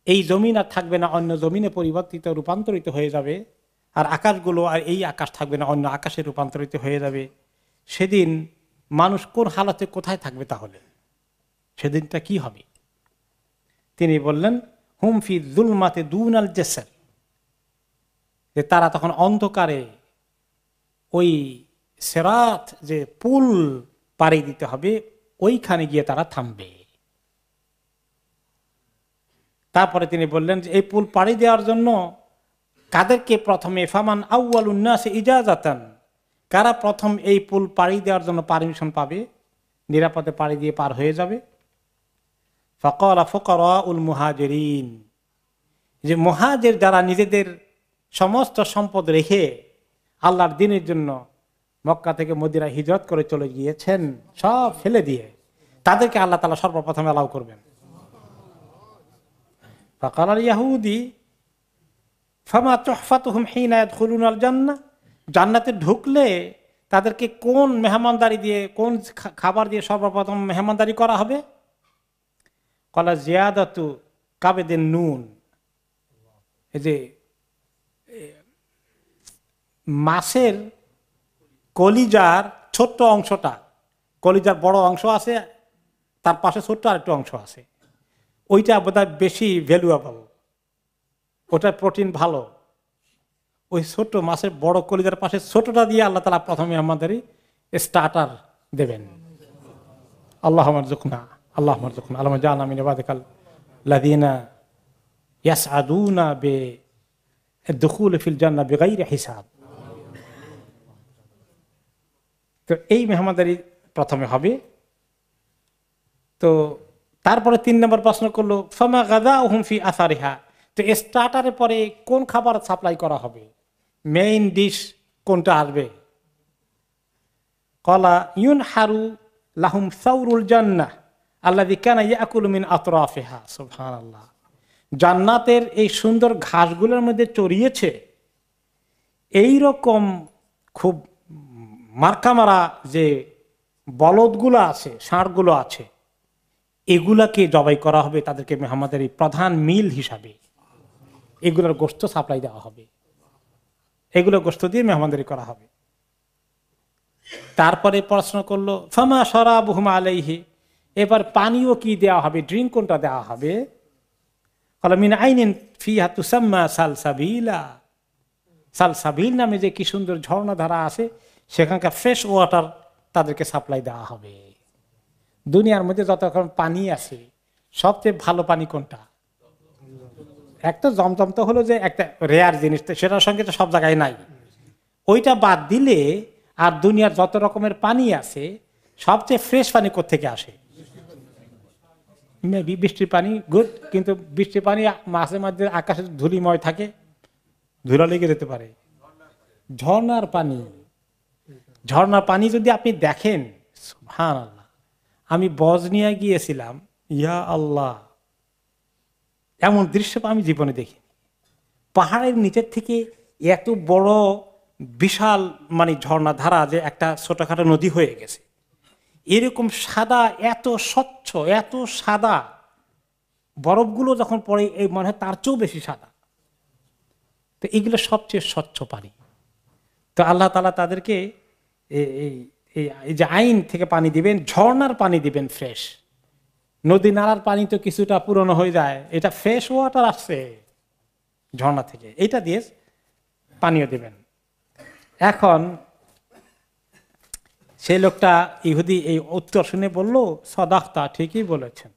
এই জমিন আর থাকবে না, অন্য জমিনে পরিবর্তিত রূপান্তরিত হয়ে যাবে, আর আকাশগুলো আর এই আকাশ থাকবে না, অন্য আকাশে রূপান্তরিত হয়ে যাবে, সেদিন মানুষ কোন হালতে কোথায় থাকবে? তাহলে সেদিনটা কি হবে? তিনি বললেন, হুম ফি যুলমাতে দুনাল জাসার, যে তারা তখন অন্ধকারে ওই সিরাত যে পুল পাড়ি দিতে হবে, ওইখানে গিয়ে তারা থামবে। তারপরে তিনি বললেন যে এই পুল পাড়ি দেওয়ার জন্য কাদেরকে প্রথমে, ফামান আউয়ালুন নাস ইজাজাতান, কারা প্রথম এই পুল পাড়ি দেওয়ার জন্য পারমিশন পাবে, নিরাপদে পাড়ি দিয়ে পার হয়ে যাবে? ফাকালা ফুকারাউল মুহাজিরিন, যে মুহাজির যারা নিজেদের সমস্ত সম্পদ রেখে আল্লাহর দ্বীনের জন্য মক্কা থেকে মদিনা হিজরত করে চলে গিয়েছেন, সব ফেলে দিয়ে, তাদেরকে আল্লাহ তাআলা সর্বপ্রথম অ্যালাউ করবেন। ফাকালাল ইয়াহুদি ফামা তুহফাতুহুম হিনা ইয়াদখুলুনাল জান্নাহ, জান্নাতে ঢুকলে তাদেরকে কোন মেহমানদারি দিয়ে, কোন খাবার দিয়ে সর্বপ্রথম মেহমানদারি করা হবে? কলা জিয়াদাতু কাবেদিন নুন, এই যে মাছের কলিজার ছোট্ট অংশটা, কলিজার বড় অংশ আছে, তার পাশে ছোট্ট আরেকটু অংশ আছে, ওইটা বোধহয় বেশি ভ্যালুয়েবল, ওটার প্রোটিন ভালো। ওই ছোট্ট মাছের বড় কলিজার পাশে ছোটটা দিয়ে আল্লাহ তাআলা প্রথমে আমাদের স্টার্টার দেবেন। আল্লাহ মারযুকনা, আল্লাহ মারযুকনা, আল্লাহ জাআলনা মিন ইবাদিকাল লাযিনা ইয়াসআদুনা বিদুখুল ফিল জান্নাহ বিগাইরি হিসাব। তো এই মেহমানদারি প্রথমে হবে। তো তারপরে 3 নম্বর প্রশ্ন করলো, ফামা গাযাউহুম ফি আসারিহা, তো স্টার্টারের পরে কোন খাবার সাপ্লাই করা হবে, মেইন ডিশ কোনটা আসবে? ক্বালা ইউনহারু লাহুম সাউরুল জান্নাহ আল্লাযী কানা ইয়াকুলু মিন আতরাফিহা। সুবহানাল্লাহ, জান্নাতের এই সুন্দর ঘাসগুলোর মধ্যে চড়িয়েছে এই রকম খুব মার্কামারা যে বলদগুলো আছে, ষাঁড়গুলো আছে, এগুলাকে জবাই করা হবে তাদেরকে মেহমানদারি প্রধান মিল হিসাবে, এগুলোর গোশত সাপ্লাই দেওয়া হবে, এগুলো গোশত দিয়ে মেহমানদারি করা হবে। তারপরে প্রশ্ন করলো, ফামা শারাবুহুম আলাইহি, এবার পানীয় কি দেওয়া হবে, ড্রিঙ্ক কোনটা দেওয়া হবে? ক্বালা মিন আইনিন ফিহা তুসাম্মা সালসাবিলা, সালসাবিল নামে যে কি সুন্দর ঝর্ণা ধারা আছে, সেখানকার ফ্রেশ ওয়াটার তাদেরকে সাপ্লাই দেওয়া হবে। দুনিয়ার মধ্যে যত রকম পানি আছে, সবচেয়ে ভালো পানি কোনটা? একটা জমজম তো হলো যে একটা রেয়ার জিনিস, সেটার সঙ্গে তো সব জায়গায় নাই। ওইটা বাদ দিলে আর দুনিয়ার যত রকমের পানি আছে, সবচেয়ে ফ্রেশ পানি কোত্থেকে আসে? মেবি বৃষ্টির পানি, গুড। কিন্তু বৃষ্টির পানি মাঝে মাঝে আকাশে ধুলিময় থাকে, ধুলা লেগে যেতে পারে। ঝর্ণার পানি, ঝর্ণার পানি যদি আপনি দেখেন, সুবহানাল্লাহ। আমি বজনিয়া গিয়েছিলাম, ইয়া আল্লাহ, এমন দৃশ্য আমি জীবনে দেখিনি। পাহাড়ের নিচের থেকে এত বড় বিশাল মানে ঝর্ণা ধারা, যে একটা ছোটখাটো নদী হয়ে গেছে, এরকম সাদা, এত স্বচ্ছ, এত সাদা, বরফগুলো যখন পড়ে এই মনে হয় তার চেয়েও বেশি সাদা। তো এগুলো সবচেয়ে স্বচ্ছ পানি। তো আল্লাহ তাআলা তাদেরকে এই যে আইন থেকে পানি দিবেন, ঝর্ণার পানি দিবেন ফ্রেশ। নদী নালার পানি তো কিছুটা পুরনো হয়ে যায়, এটা ফ্রেশ ওয়াটার আসছে ঝর্ণা থেকে, এটা দিয়ে পানীয় দিবেন। এখন সেই লোকটা ইহুদি এই উত্তর শুনে বলল, সাদাকতা, ঠিকই বলেছেন,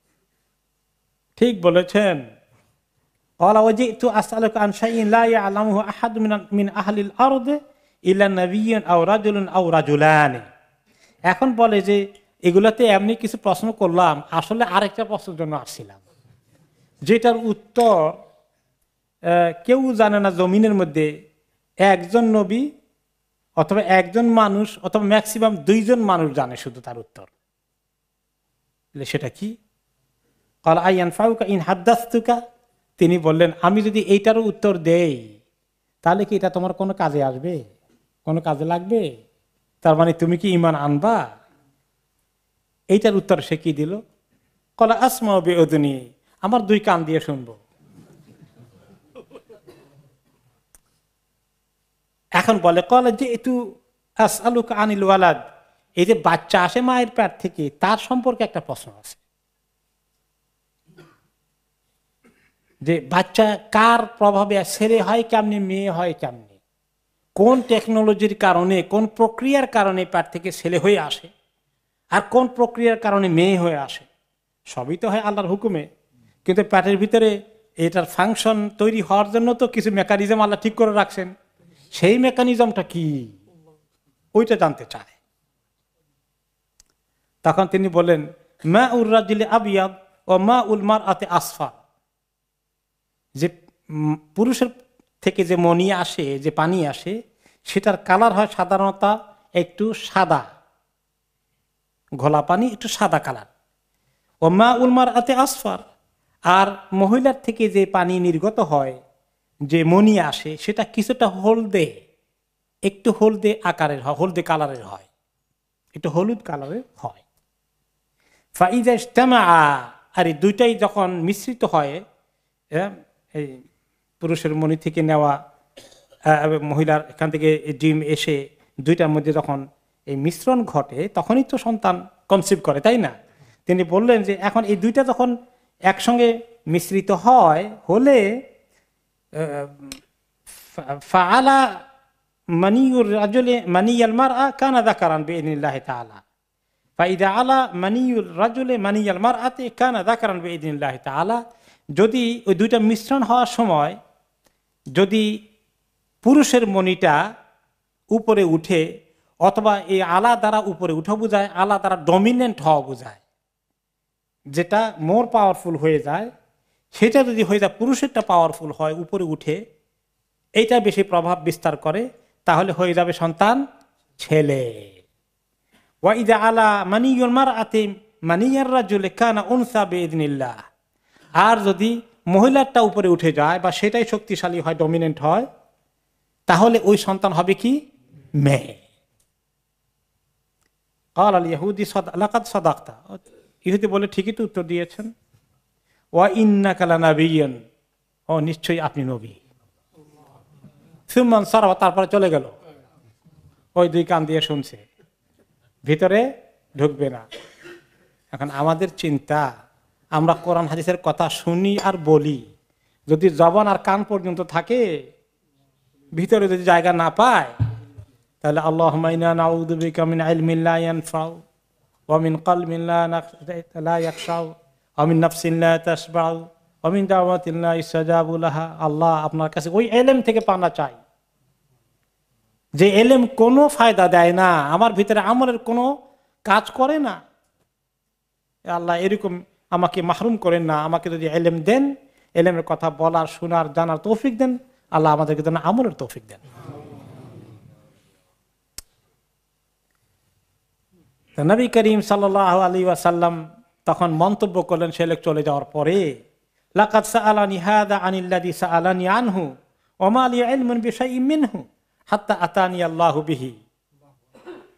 ঠিক বলেছেন। এখন বলে যে এগুলাতে এমনি কিছু প্রশ্ন করলাম, আসলে আরেকটা প্রশ্নের জন্য আসছিলাম, যেটার উত্তর কেউ জানে না জমিনের মধ্যে। একজন নবী অথবা একজন মানুষ অথবা ম্যাক্সিমাম দুইজন মানুষ জানে শুধু তার উত্তর। সেটা কি? তিনি বললেন, আমি যদি এইটারও উত্তর দেই, তাহলে কি এটা তোমার কোনো কাজে আসবে, কোনো কাজে লাগবে? তার মানে তুমি কি ঈমান আনবা? এইটার উত্তর সে কি দিল? কলা আসমা বিউযুনি, আমার দুই কান দিয়ে শুনবো। এখন বলে, কলা যে একটু আসআলুকা আনিল ওয়ালাদ, এই যে বাচ্চা আসে মায়ের পেট থেকে, তার সম্পর্কে একটা প্রশ্ন আছে, যে বাচ্চা কার প্রভাবে ছেলে হয় কেমনি, মেয়ে হয় কেমনি, কোন টেকনোলজির কারণে, কোন প্রক্রিয়ার কারণে পেট থেকে ছেলে হয়ে আসে, আর কোন প্রক্রিয়ার কারণে মেয়ে হয়ে আসে। সবই তো হয় আল্লাহর হুকুমে, কিন্তু পেটের ভিতরে এটার ফাংশন তৈরি হওয়ার জন্য তো কিছু মেকানিজম আল্লাহ ঠিক করে রাখছেন। সেই মেকানিজমটা কি, ওইটা জানতে চায়। তখন তিনি বলেন, মা উর রাজুলি আবিয়াদ ও মা উল মারআতি আসফার, যে পুরুষের থেকে যে মনি আসে, যে পানি আসে, সেটার কালার হয় সাধারণত একটু সাদা, ঘোলা পানি, একটু সাদা কালার। ও মা উল মারআতি আসফার, আর মহিলার থেকে যে পানি নির্গত হয়, যে মনি আসে, সেটা কিছুটা হলদে, একটু হলদে আকারের হয়, হলদে কালারের হয়, একটু হলুদ কালারের হয়। ফাইজা ইজতামা, আর এই দুইটাই যখন মিশ্রিত হয়, এই পুরুষের মনি থেকে নেওয়া মহিলার এখান থেকে ডিম এসে দুইটার মধ্যে যখন এই মিশ্রণ ঘটে, তখনই তো সন্তান কনসিভ করে, তাই না? তিনি বললেন যে এখন এই দুইটা যখন একসঙ্গে মিশ্রিত হয়, হলে ফাআলা মানিউর রাজুলি মানিয়াল মারআ কানা যাকারান বিইذنিল্লাহি তাআলা, ফাইদা আলা মানিউর রাজুলি মানিয়াল মারআতি কানা যাকারান বিইذنিল্লাহি তাআলা। যদি ওই দুইটা মিশ্রণ হওয়ার সময় যদি পুরুষের মনিটা উপরে উঠে, অথবা এই আলা দ্বারা উপরে উঠা বোঝায়, আলা দ্বারা ডমিনেন্ট হওয়া বোঝায়, যেটা মোর পাওয়ারফুল হয়ে যায়, সেটা যদি হয়ে যায় পুরুষেরটা পাওয়ারফুল হয়, উপরে উঠে এইটা বেশি প্রভাব বিস্তার করে, তাহলে হয়ে যাবে সন্তান ছেলে। ওয়াইদা আলা মানিয়ুল মারআতি মানিয়ার রাজুলি কানা উনসা বিইذনিল্লাহ, আর যদি মহিলারটা উপরে উঠে যায় বা সেটাই শক্তিশালী হয়, ডমিনেন্ট হয়, তাহলে ওই সন্তান হবে কি? মেয়ে। ক্বাল আল ইহুদি লাকাদ সাদাকতা, ইহুদি বলে ঠিকই তো উত্তর দিয়েছেন। ওয়া ইন্নাকা লানাবিয়্যুন, ও নিশ্চয়ই আপনি নবী। সুম্মান সারাফা, তারপরে চলে গেল, ওই দুই কান দিয়ে শুনছে, ভিতরে ঢুকবে না। এখন আমাদের চিন্তা, আমরা কোরআন হাদিসের কথা শুনি আর বলি, যদি জবান আর কান পর্যন্ত থাকে ভিতরে যদি জায়গা না পায়, তাহলে আল্লাহুম্মা ইন্না নাউযু বিকা মিন ইলমিন লা ইয়ানফাউ ওয়া মিন কলবিন লা ইয়াখশাউ ওয়া মিন নাফসিন লা তাশবাউ ওয়া মিন দাওয়াতিন লা ইসতাজাবু লাহা। আল্লাহ, আপনার কাছে ওই ইলম থেকে পানা চাই যে ইলম কোনো ফায়দা দেয় না, আমার ভিতরে আমলের কোনো কাজ করে না। আল্লাহ, এরকম আমাকে মাহরুম করেন না। আমাকে যদি ইলম দেন, ইলমের কথা বলার, শোনার, জানার তৌফিক দেন। আল্লাহ আমাদেরকে যেন আমলের তৌফিক দেন। নবী করিম সাল্লাল্লাহু আলাইহি ওয়াসাল্লাম তখন মন্তব্য করলেন সে লোক চলে যাওয়ার পরে, লাকাদ সাআলানি হাযা আনিল্লাযী সাআলানি আনহু ওয়া মা লি ইলমুন বিশাইইন মিনহু হাত্তা আতানি আল্লাহু বিহি।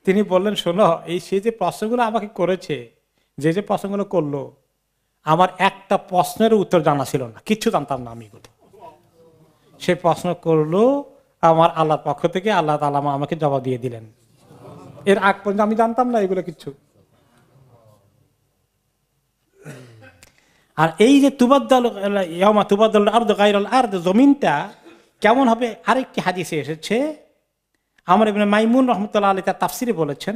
তিনি বললেন, শোনো, এই সে যে প্রশ্নগুলো আমাকে করেছে, যে প্রশ্নগুলো করলো, আমার একটা প্রশ্নের উত্তর জানা ছিল না, কিচ্ছু জানতাম না আমি এগুলো। সে প্রশ্ন করলো, আমার আল্লাহর পক্ষ থেকে আল্লাহ তাআলা আমাকে জবাব দিয়ে দিলেন। এর আগ পর্যন্ত আমি জানতাম না এগুলো কিচ্ছু। আর এই যে তুবাদ্দালুল আরদু গায়রাল আরদ, জমিনটা কেমন হবে, আরেকটি হাদিসে এসেছে। আমর ইবনে মাইমুন রাহমাতুল্লাহ আলাইহি তার তাফসিরে বলেছেন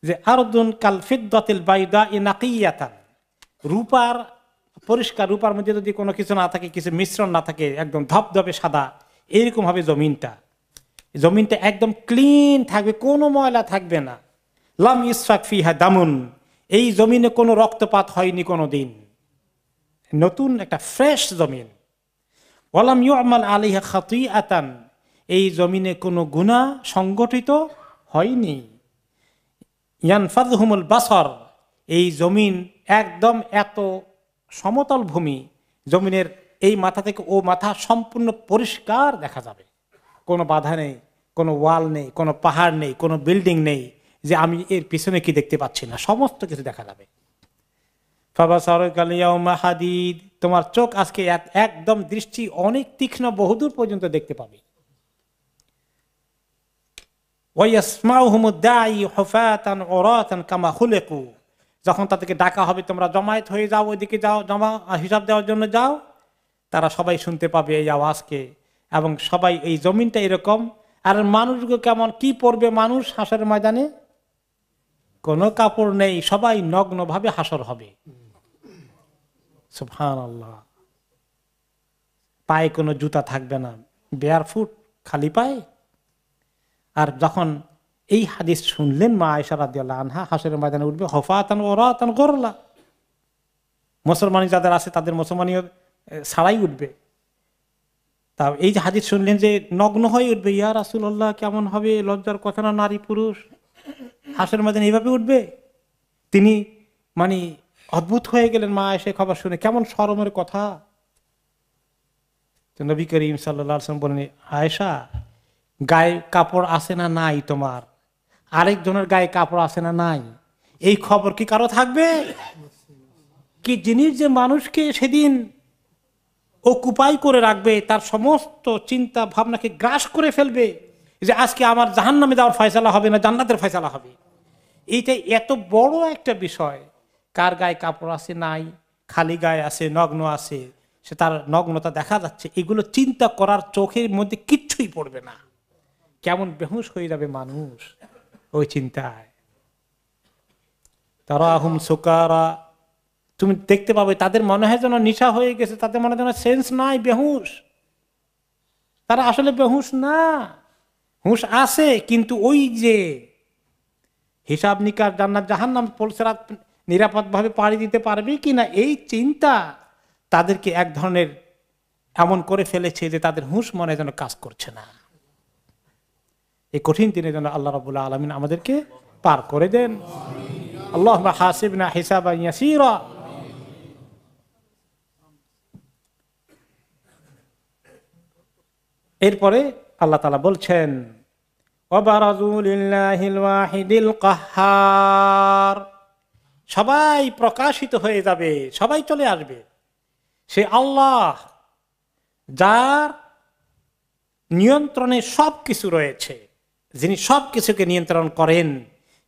যে আরদুন কাল ফিদ্দাতিল বাইদাই নাকিয়াতান, রূপার পরিষ্কার রূপার মধ্যে যদি কোনো কিছু না থাকে, কিছু মিশ্রণ না থাকে, একদম ধবধবে সাদা, এইরকম হবে জমিনটা একদম ক্লিন থাকবে, কোনো ময়লা থাকবে না। লাম ইসফাক ফিহা দামুন, এই জমিনে কোনো রক্তপাত হয়নি কোনো দিন, নতুন একটা ফ্রেশ জমিন। ওয়ালাম ইউআমাল আলাইহা খাতিআতান, এই জমিনে কোনো গুনাহ সংগঠিত হয়নি। ইয়ানফাযহুমুল বাসর, এই জমিন একদম এত সমতল ভূমি, জমিনের এই মাথা থেকে ও মাথা সম্পূর্ণ পরিষ্কার দেখা যাবে, কোনো বাধা নেই, কোনো ওয়াল নেই, কোনো পাহাড় নেই, কোনো বিল্ডিং নেই যে আমি এর পিছনে কি দেখতে পাচ্ছি না, সমস্ত কিছু দেখা যাবে। ফাবাসারুকাল ইয়াউমা হাদিদ, তোমার চোখ আজকে একদম দৃষ্টি অনেক তীক্ষ্ণ, বহুদূর পর্যন্ত দেখতে পাবে। ওয়ায়াসমাউহুমুদ দাঈ হুফাতান উরাতান কামা খুলিকু, যখন তাদেরকে ডাকা হবে, তোমরা জমায়েত হয়ে যাও, ওইদিকে যাও, জমা হিসাব দেওয়ার জন্য যাও, তারা সবাই শুনতে পাবে এই আওয়াজকে, এবং সবাই, এই জমিনটা এরকম। আর মানুষগুলো কেমন, কি পরবে মানুষ হাসরের ময়দানে? কোনো কাপড় নেই, সবাই নগ্ন ভাবে হাসর হবে। সুবহানাল্লাহ। পায়ে কোনো জুতা থাকবে না, বেয়ার ফুট, খালি পায়ে। আর যখন এই হাদিস শুনলেন মা আয়েশা রাদিয়াল্লাহু আনহা, হাসরের ময়দানে উঠবে হুফাতান উরাতান গুরলা, মুসলমানি যাদের আছে তাদের মুসলমানিও ছাড়াই উঠবে। তা এই যে হাদিস শুনলেন যে নগ্ন হয়ে উঠবে, ইয়া রাসূলুল্লাহ, কেমন হবে, লজ্জার কথা না, নারী পুরুষ হাসরের ময়দানে এইভাবে উঠবে? তিনি মানে অদ্ভুত হয়ে গেলেন মা আয়েশা খবর শুনে, কেমন শরমের কথা। তো নবী করিম সাল্লাল্লাহু আলাইহি ওয়াসাল্লাম বলেন, আয়েশা, গায়ে কাপড় আছে না নাই তোমার? আরেকজনের গায়ে কাপড় আছে না নাই? এই খবর কি কারো থাকবে? কি জিনিস যে মানুষকে সেদিন অকুপাই করে রাখবে, তার সমস্ত চিন্তা ভাবনাকে গ্রাস করে ফেলবে, যে আজকে আমার জাহান্নামে যাওয়ার ফয়সালা হবে না জান্নাতের ফয়সালা হবে। এইটা এত বড় একটা বিষয়। কার গায়ে কাপড় আছে নাই, খালি গায়ে আছে, নগ্ন আছে, সে তার নগ্নতা দেখা যাচ্ছে, এগুলো চিন্তা করার চোখের মধ্যে কিচ্ছুই পড়বে না। কেমন বেহুশ হয়ে যাবে মানুষ ওই চিন্তায়। তারাহুম সুকারা, তুমি দেখতে পাবে তাদের মনে হয় যেন নেশা হয়ে গেছে, তাদের মনে হয় যেন সেন্স নাই, বেহুশ। তারা আসলে বেহুশ না, হুঁশ আছে, কিন্তু ওই যে হিসাব নিকাশ, জান্নাত জাহান্নাম পলসেরাত নিরাপদ ভাবে পাড়ি দিতে পারবে কিনা, এই চিন্তা তাদেরকে এক ধরনের এমন করে ফেলেছে যে তাদের হুঁশ মনে যেন কাজ করছে না। এই কঠিন দিনে যেন আল্লাহ রাব্বুল আলামিন আমাদেরকে পার করে দেন। আল্লাহুম্মা হাসিবনা হিসাবান ইয়াসীরা। এরপরে আল্লাহ তাআলা বলছেন, ওয়াবারাজু লিল্লাহিল ওয়াহিদিল কাহ্হার, সবাই প্রকাশিত হয়ে যাবে, সবাই চলে আসবে সে আল্লাহ যার নিয়ন্ত্রণে সবকিছু রয়েছে, যিনি সবকিছুকে নিয়ন্ত্রণ করেন,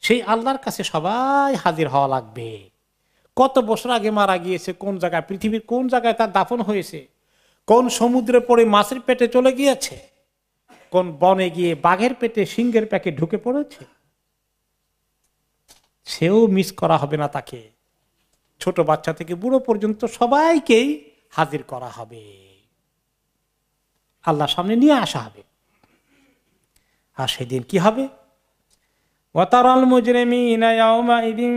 সেই আল্লাহর কাছে সবাই হাজির হওয়া লাগবে। কত বছর আগে মারা গিয়েছে, কোন জায়গায়, পৃথিবীর কোন জায়গায় তার দাফন হয়েছে, কোন সমুদ্রে পড়ে মাছের পেটে চলে গিয়েছে, কোন বনে গিয়ে বাঘের পেটে সিংহের প্যাকে ঢুকে পড়েছে, সেও মিস করা হবে না তাকে। ছোট বাচ্চা থেকে বুড়ো পর্যন্ত সবাইকেই হাজির করা হবে, আল্লাহর সামনে নিয়ে আসা হবে। আর সেদিন কি হবে? ওয়াতারাল মুজরিমিনা ইয়াওমাইদিন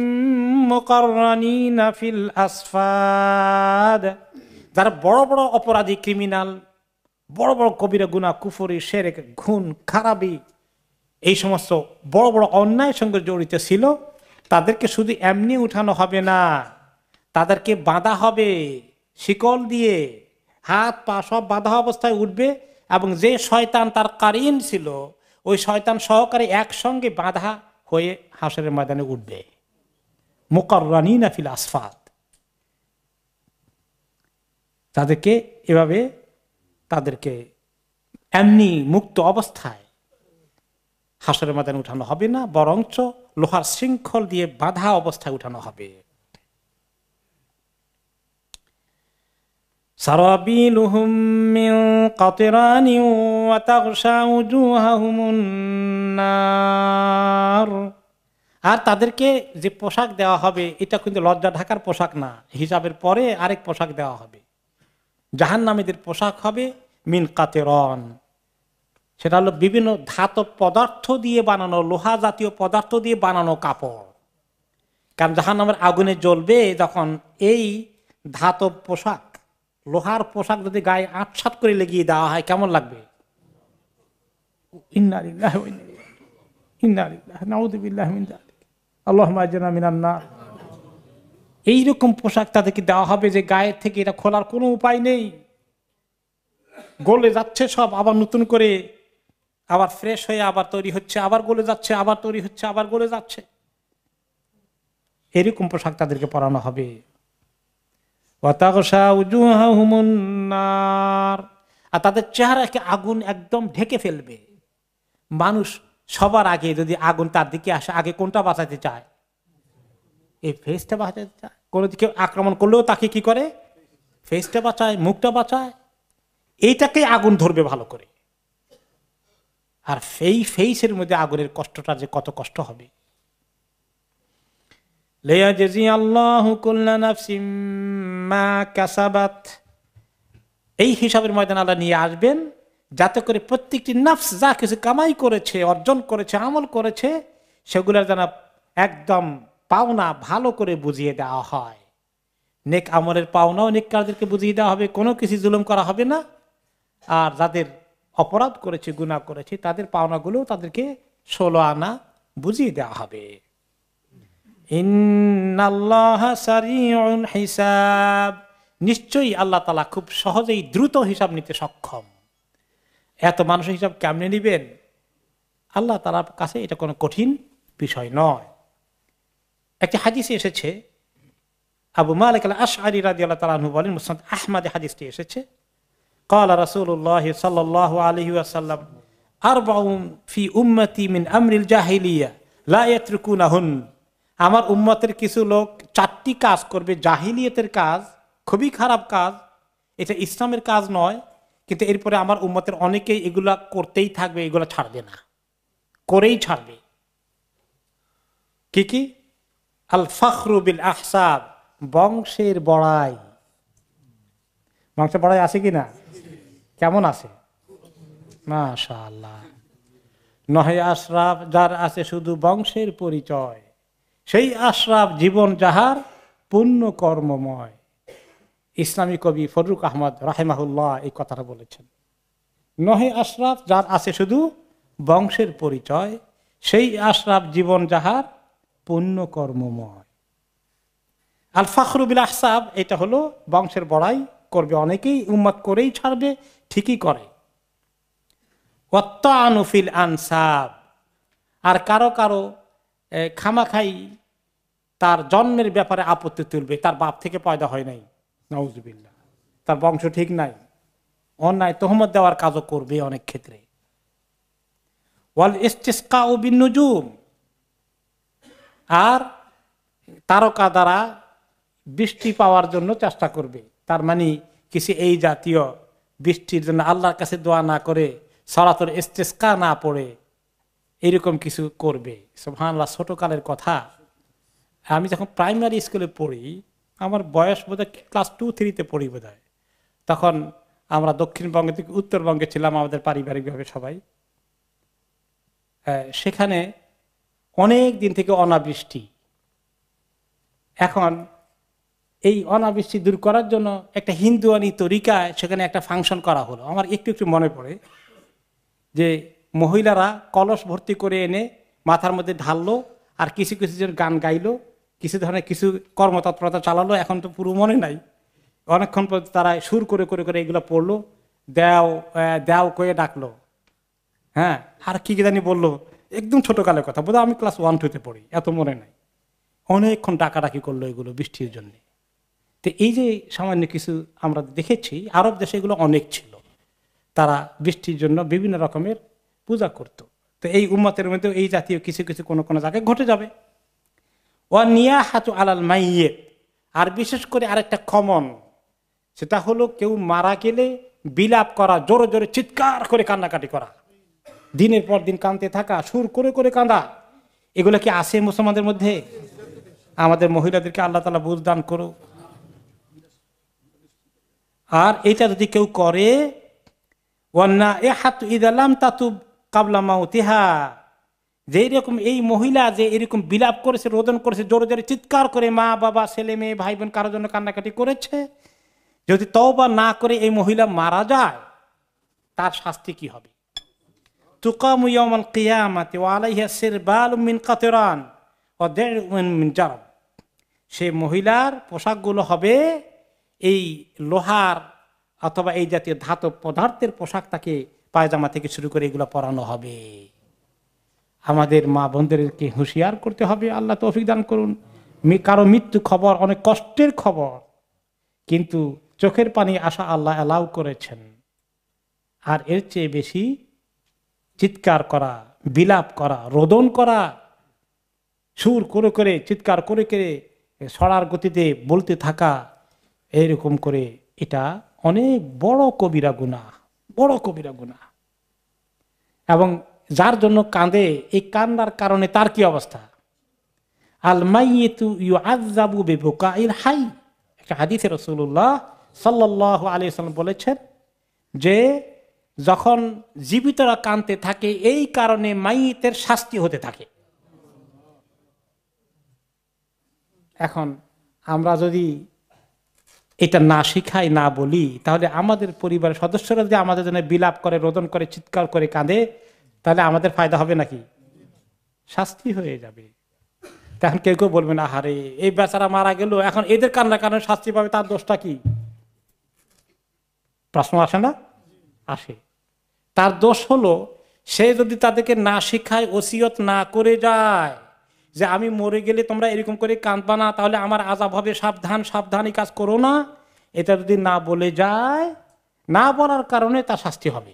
মুকাররানিনা ফিল আসফাদ, যারা বড় বড় অপরাধী, ক্রিমিনাল, বড় বড় কবিরা গুনাহ, কুফরি, শিরক, খুন খারাপি, এই সমস্ত বড় বড় অন্যায়ের সঙ্গে জড়িত ছিল, তাদেরকে শুধু এমনি উঠানো হবে না, তাদেরকে বাঁধা হবে শিকল দিয়ে, হাত পা সব বাঁধা অবস্থায় উঠবে, এবং যে শয়তান তার কারিন ছিল ওই শয়তান সহকারে একসঙ্গে বাঁধা হয়ে হাসরের ময়দানে উঠবে। মুকাররানিনা ফিল আসফাদ, তাদেরকে এভাবে তাদেরকে এমনি মুক্ত অবস্থায় হাসরের ময়দানে উঠানো হবে না, বরঞ্চ লোহার শৃঙ্খল দিয়ে বাঁধা অবস্থায় উঠানো হবে। সারাবিলুহুম মিন কাতরানিন ওয়া তাগশা উজুহাহুমুন নার, আর তাদেরকে যে পোশাক দেওয়া হবে এটা কিন্তু লজ্জা ঢাকার পোশাক না, হিসাবের পরে আরেক পোশাক দেওয়া হবে। জাহান্নামীদের পোশাক হবে মিন কাতরান, সেটা হলো বিভিন্ন ধাতব পদার্থ দিয়ে বানানো, লোহা জাতীয় পদার্থ দিয়ে বানানো কাপড়। কারণ জাহান্নামের আগুনে জ্বলবে যখন এই ধাতব পোশাক, লোহার পোশাক যদি গায়ে আটসাট করে লেগিয়ে দেওয়া হয় কেমন লাগবে? ইন্না লিল্লাহি ওয়া ইন্না ইলাইহি রাজিউন, ইন্না লিল্লাহি নাউযু বিল্লাহি মিন যালিক, আল্লাহুম্মা আজরনা মিনান নার। এইরকম পোশাক তাদেরকে দেওয়া হবে যে গায়ের থেকে এটা খোলার কোনো উপায় নেই, গলে যাচ্ছে সব, আবার নতুন করে আবার ফ্রেশ হয়ে আবার তৈরি হচ্ছে, আবার গলে যাচ্ছে, আবার তৈরি হচ্ছে, আবার গলে যাচ্ছে। এরকম পোশাক তাদেরকে পরানো হবে। আর তাদের চেহারাকে আগুন একদম ঢেকে ফেলবে। মানুষ সবার আগে যদি আগুন তার দিকে আসে, আগে কোনটা বাঁচাতে চায়? এই ফেসটা বাঁচাতে চায়। কোনো দিকে আক্রমণ করলেও তাকে কি করে? ফেসটা বাঁচায়, মুখটা বাঁচায়, এইটাকে আগুন ধরবে ভালো করে। আর সেই ফেসের মধ্যে আগুনের কষ্টটা যে কত কষ্ট হবে। এই হিসাবের ময়দান আল্লাহ নিয়ে আসবেন, যাতে করে প্রত্যেকটি নফস যা কিছু কামাই করেছে, অর্জন করেছে, আমল করেছে, সেগুলোর যেন একদম পাওনা ভালো করে বুঝিয়ে দেওয়া হয়। নেক আমলের পাওনাও নেককারদেরকে বুঝিয়ে দেওয়া হবে, কোনো কিছু জুলুম করা হবে না। আর যাদের অপরাধ করেছে, গুনাহ করেছে, তাদের পাওনাগুলো তাদেরকে 16 আনা বুঝিয়ে দেওয়া হবে। ইন্নাল্লাহা সারিউল হিসাব, নিশ্চয়ই আল্লাহ তাআলা খুব সহজেই দ্রুত হিসাব নিতে সক্ষম। এত মানুষের হিসাব কেমনে নিবেন? আল্লাহ তাআলার কাছে এটা কোনো কঠিন বিষয় নয়। একটি হাদিসে এসেছে, আবু মালিক আল আশআরী রাদিয়াল্লাহু তাআলা আনহু বলেন, মুসনাদ আহমদে হাদিসটি এসেছে, قال رسول الله صلى الله عليه وسلم أربع في أمتي من أمر الجاهلية لا يتركونهن, আমার উম্মতের কিছু লোক 4টি কাজ করবে, জাহিলিয়তের কাজ, খুবই খারাপ কাজ, এটা ইসলামের কাজ নয়, কিন্তু এরপরে আমার উম্মতের অনেকেই এগুলা করতেই থাকবে, এগুলা ছাড়বে না, করেই ছাড়বে। কি কি? আল ফখরু বিল আহসাব, বংশের বড়াই। বংশের বড়াই আছে কিনা? কেমন আছে? মাশাআল্লাহ। নহে আশরাফ যার আছে শুধু বংশের পরিচয়, সেই আশরাফ জীবন যাহার পুণ্য কর্মময়। ইসলামী কবি ফরুক আহমদ রাহিমাহুল্লাহ এই কথাটা বলেছেন। নহে আশরাফ যার আছে শুধু বংশের পরিচয়, সেই আশরাফ জীবন যাহার পুণ্য কর্মময়। আল ফখরু বিল আহসাব, এটা হলো বংশের বড়াই করবে অনেকেই, উম্মত করেই ছাড়বে, ঠিকই করে। ওয়াত্তানু ফিল আনসাব, আর কারো কারো খামাখাই তার জন্মের ব্যাপারে আপত্তি তুলবে, তার বাপ থেকে পয়দা হয় নাই, নাউজুবিল্লাহ, তার বংশ ঠিক নাই, অন্যায় তহমত দেওয়ার কাজও করবে অনেক ক্ষেত্রে। ওয়াল ইস্তিসকাউ বিন নুজুম, আর তারকা দ্বারা বৃষ্টি পাওয়ার জন্য চেষ্টা করবে। তার মানে কিছু এই জাতীয় বৃষ্টির জন্য আল্লাহর কাছে দোয়া না করে সালাতুল ইস্তিসকা না পড়ে এরকম কিছু করবে। সুবহানাল্লাহ, ছোটকালের কথা। আমি যখন প্রাইমারি স্কুলে পড়ি, আমার বয়স বোধহয় ক্লাস 2-3 পড়ি বোধহয়, তখন আমরা দক্ষিণবঙ্গে থেকে উত্তরবঙ্গে ছিলাম আমাদের পারিবারিকভাবে সবাই। সেখানে অনেক দিন থেকে অনাবৃষ্টি। এখন এই অনাবৃষ্টি দূর করার জন্য একটা হিন্দুয়ানি তরিকায় সেখানে একটা ফাংশন করা হলো। আমার একটু একটু মনে পড়ে যে মহিলারা কলস ভর্তি করে এনে মাথার মধ্যে ঢাললো, আর কিছু কিছু জন গান গাইলো, কিছু ধরনের কিছু কর্মতৎপরতা চালালো। এখন তো পুরো মনে নাই, অনেকক্ষণ পর্যন্ত তারা সুর করে করে করে এগুলো পড়লো, দেও দেও কয়ে ডাকলো, হ্যাঁ, আর কি জানি বললো, একদম ছোটকালের কথা, বোধহয় আমি ক্লাস 1-2 পড়ি, এত মনে নাই। অনেকক্ষণ ডাকাডাকি করলো এগুলো বৃষ্টির জন্য। তো এই যে সামান্য কিছু আমরা দেখেছি, আরব দেশে এগুলো অনেক ছিল, তারা বৃষ্টির জন্য বিভিন্ন রকমের পূজা করত। তো এই উম্মতের মধ্যে এই জাতীয় কিছু কিছু কোনো কোনো জায়গায় ঘটে যাবে। ওয়া নিয়াহাতু আলাল মাইয়িত, আর বিশেষ করে আরেকটা কমন, সেটা হলো কেউ মারা গেলে বিলাপ করা, জোরে জোরে চিৎকার করে কান্নাকাটি করা, দিনের পর দিন কাঁদতে থাকা, সুর করে করে কাঁদা। এগুলো কি আছে মুসলমানদের মধ্যে? আমাদের মহিলাদেরকে আল্লাহ তাআলা বুঝ দান করো। আর এটা যদি কেউ করে, যে এরকম এই মহিলা যে এরকম বিলাপ করেছে, রোদন করেছে, জোরে জোরে চিৎকার করে, মা বাবা ছেলে মেয়ে ভাই বোন কারোর জন্য কান্নাকাটি করেছে, যদি তওবা না করে এই মহিলা মারা যায়, তার শাস্তি কি হবে? তুকামু ইয়াউমাল কিয়ামাতি ওয়া আলাইহা সিরবালুম মিন কাতরান ওয়া দিরউন মিন জারব। সেই মহিলার পোশাকগুলো হবে এই লোহার অথবা এই জাতীয় ধাতব পদার্থের পোশাক, তাকে পায়জামা থেকে শুরু করে এগুলো পরানো হবে। আমাদের মা বোনদেরকে হুঁশিয়ার করতে হবে, আল্লাহ তৌফিক দান করুন। কারো মৃত্যু খবর অনেক কষ্টের খবর, কিন্তু চোখের পানি আসা আল্লাহ অ্যালাউ করেছেন। আর এর চেয়ে বেশি চিৎকার করা, বিলাপ করা, রোদন করা, সুর করে করে চিৎকার করে করে সরার গতিতে বলতে থাকা, এইরকম করে, এটা অনেক বড় কবিরা গুনাহ, বড় কবিরা গুনাহ। এবং যার জন্য কাঁদে, এই কান্নার কারণে তার কি অবস্থা? আল মাইয়িতু ইউআযাবু বিবুকাইল হাই। একটা হাদিসে রাসূলুল্লাহ সাল্লাল্লাহু আলাইহি ওয়াসাল্লাম বলেছেন যে যখন জীবিতরা কাঁদতে থাকে, এই কারণে মাইয়িতের শাস্তি হতে থাকে। এখন আমরা যদি এটা না শিখাই, না বলি, তাহলে আমাদের পরিবারের সদস্যরা যদি আমাদের জন্য বিলাপ করে, রোদন করে, চিৎকার করে কাঁদে, তাহলে আমাদের ফায়দা হবে নাকি? শাস্তি হয়ে যাবে। তখন কেউ কেউ বলবে না, আহারে এই বেচারা মারা গেল, এখন এদের কান্নার কারণে শাস্তি পাবে, তার দোষটা কি? প্রশ্ন আসে না? আসে। তার দোষ হলো সে যদি তাদেরকে না শিখায়, ওসিয়ত না করে যায় যে আমি মরে গেলে তোমরা এরকম করে কাঁদবা না, তাহলে আমার আযাব হবে, সাবধান সাবধান, এই কাজ করো না, এটা যদি না বলে যায়, না বলার কারণে তার শাস্তি হবে।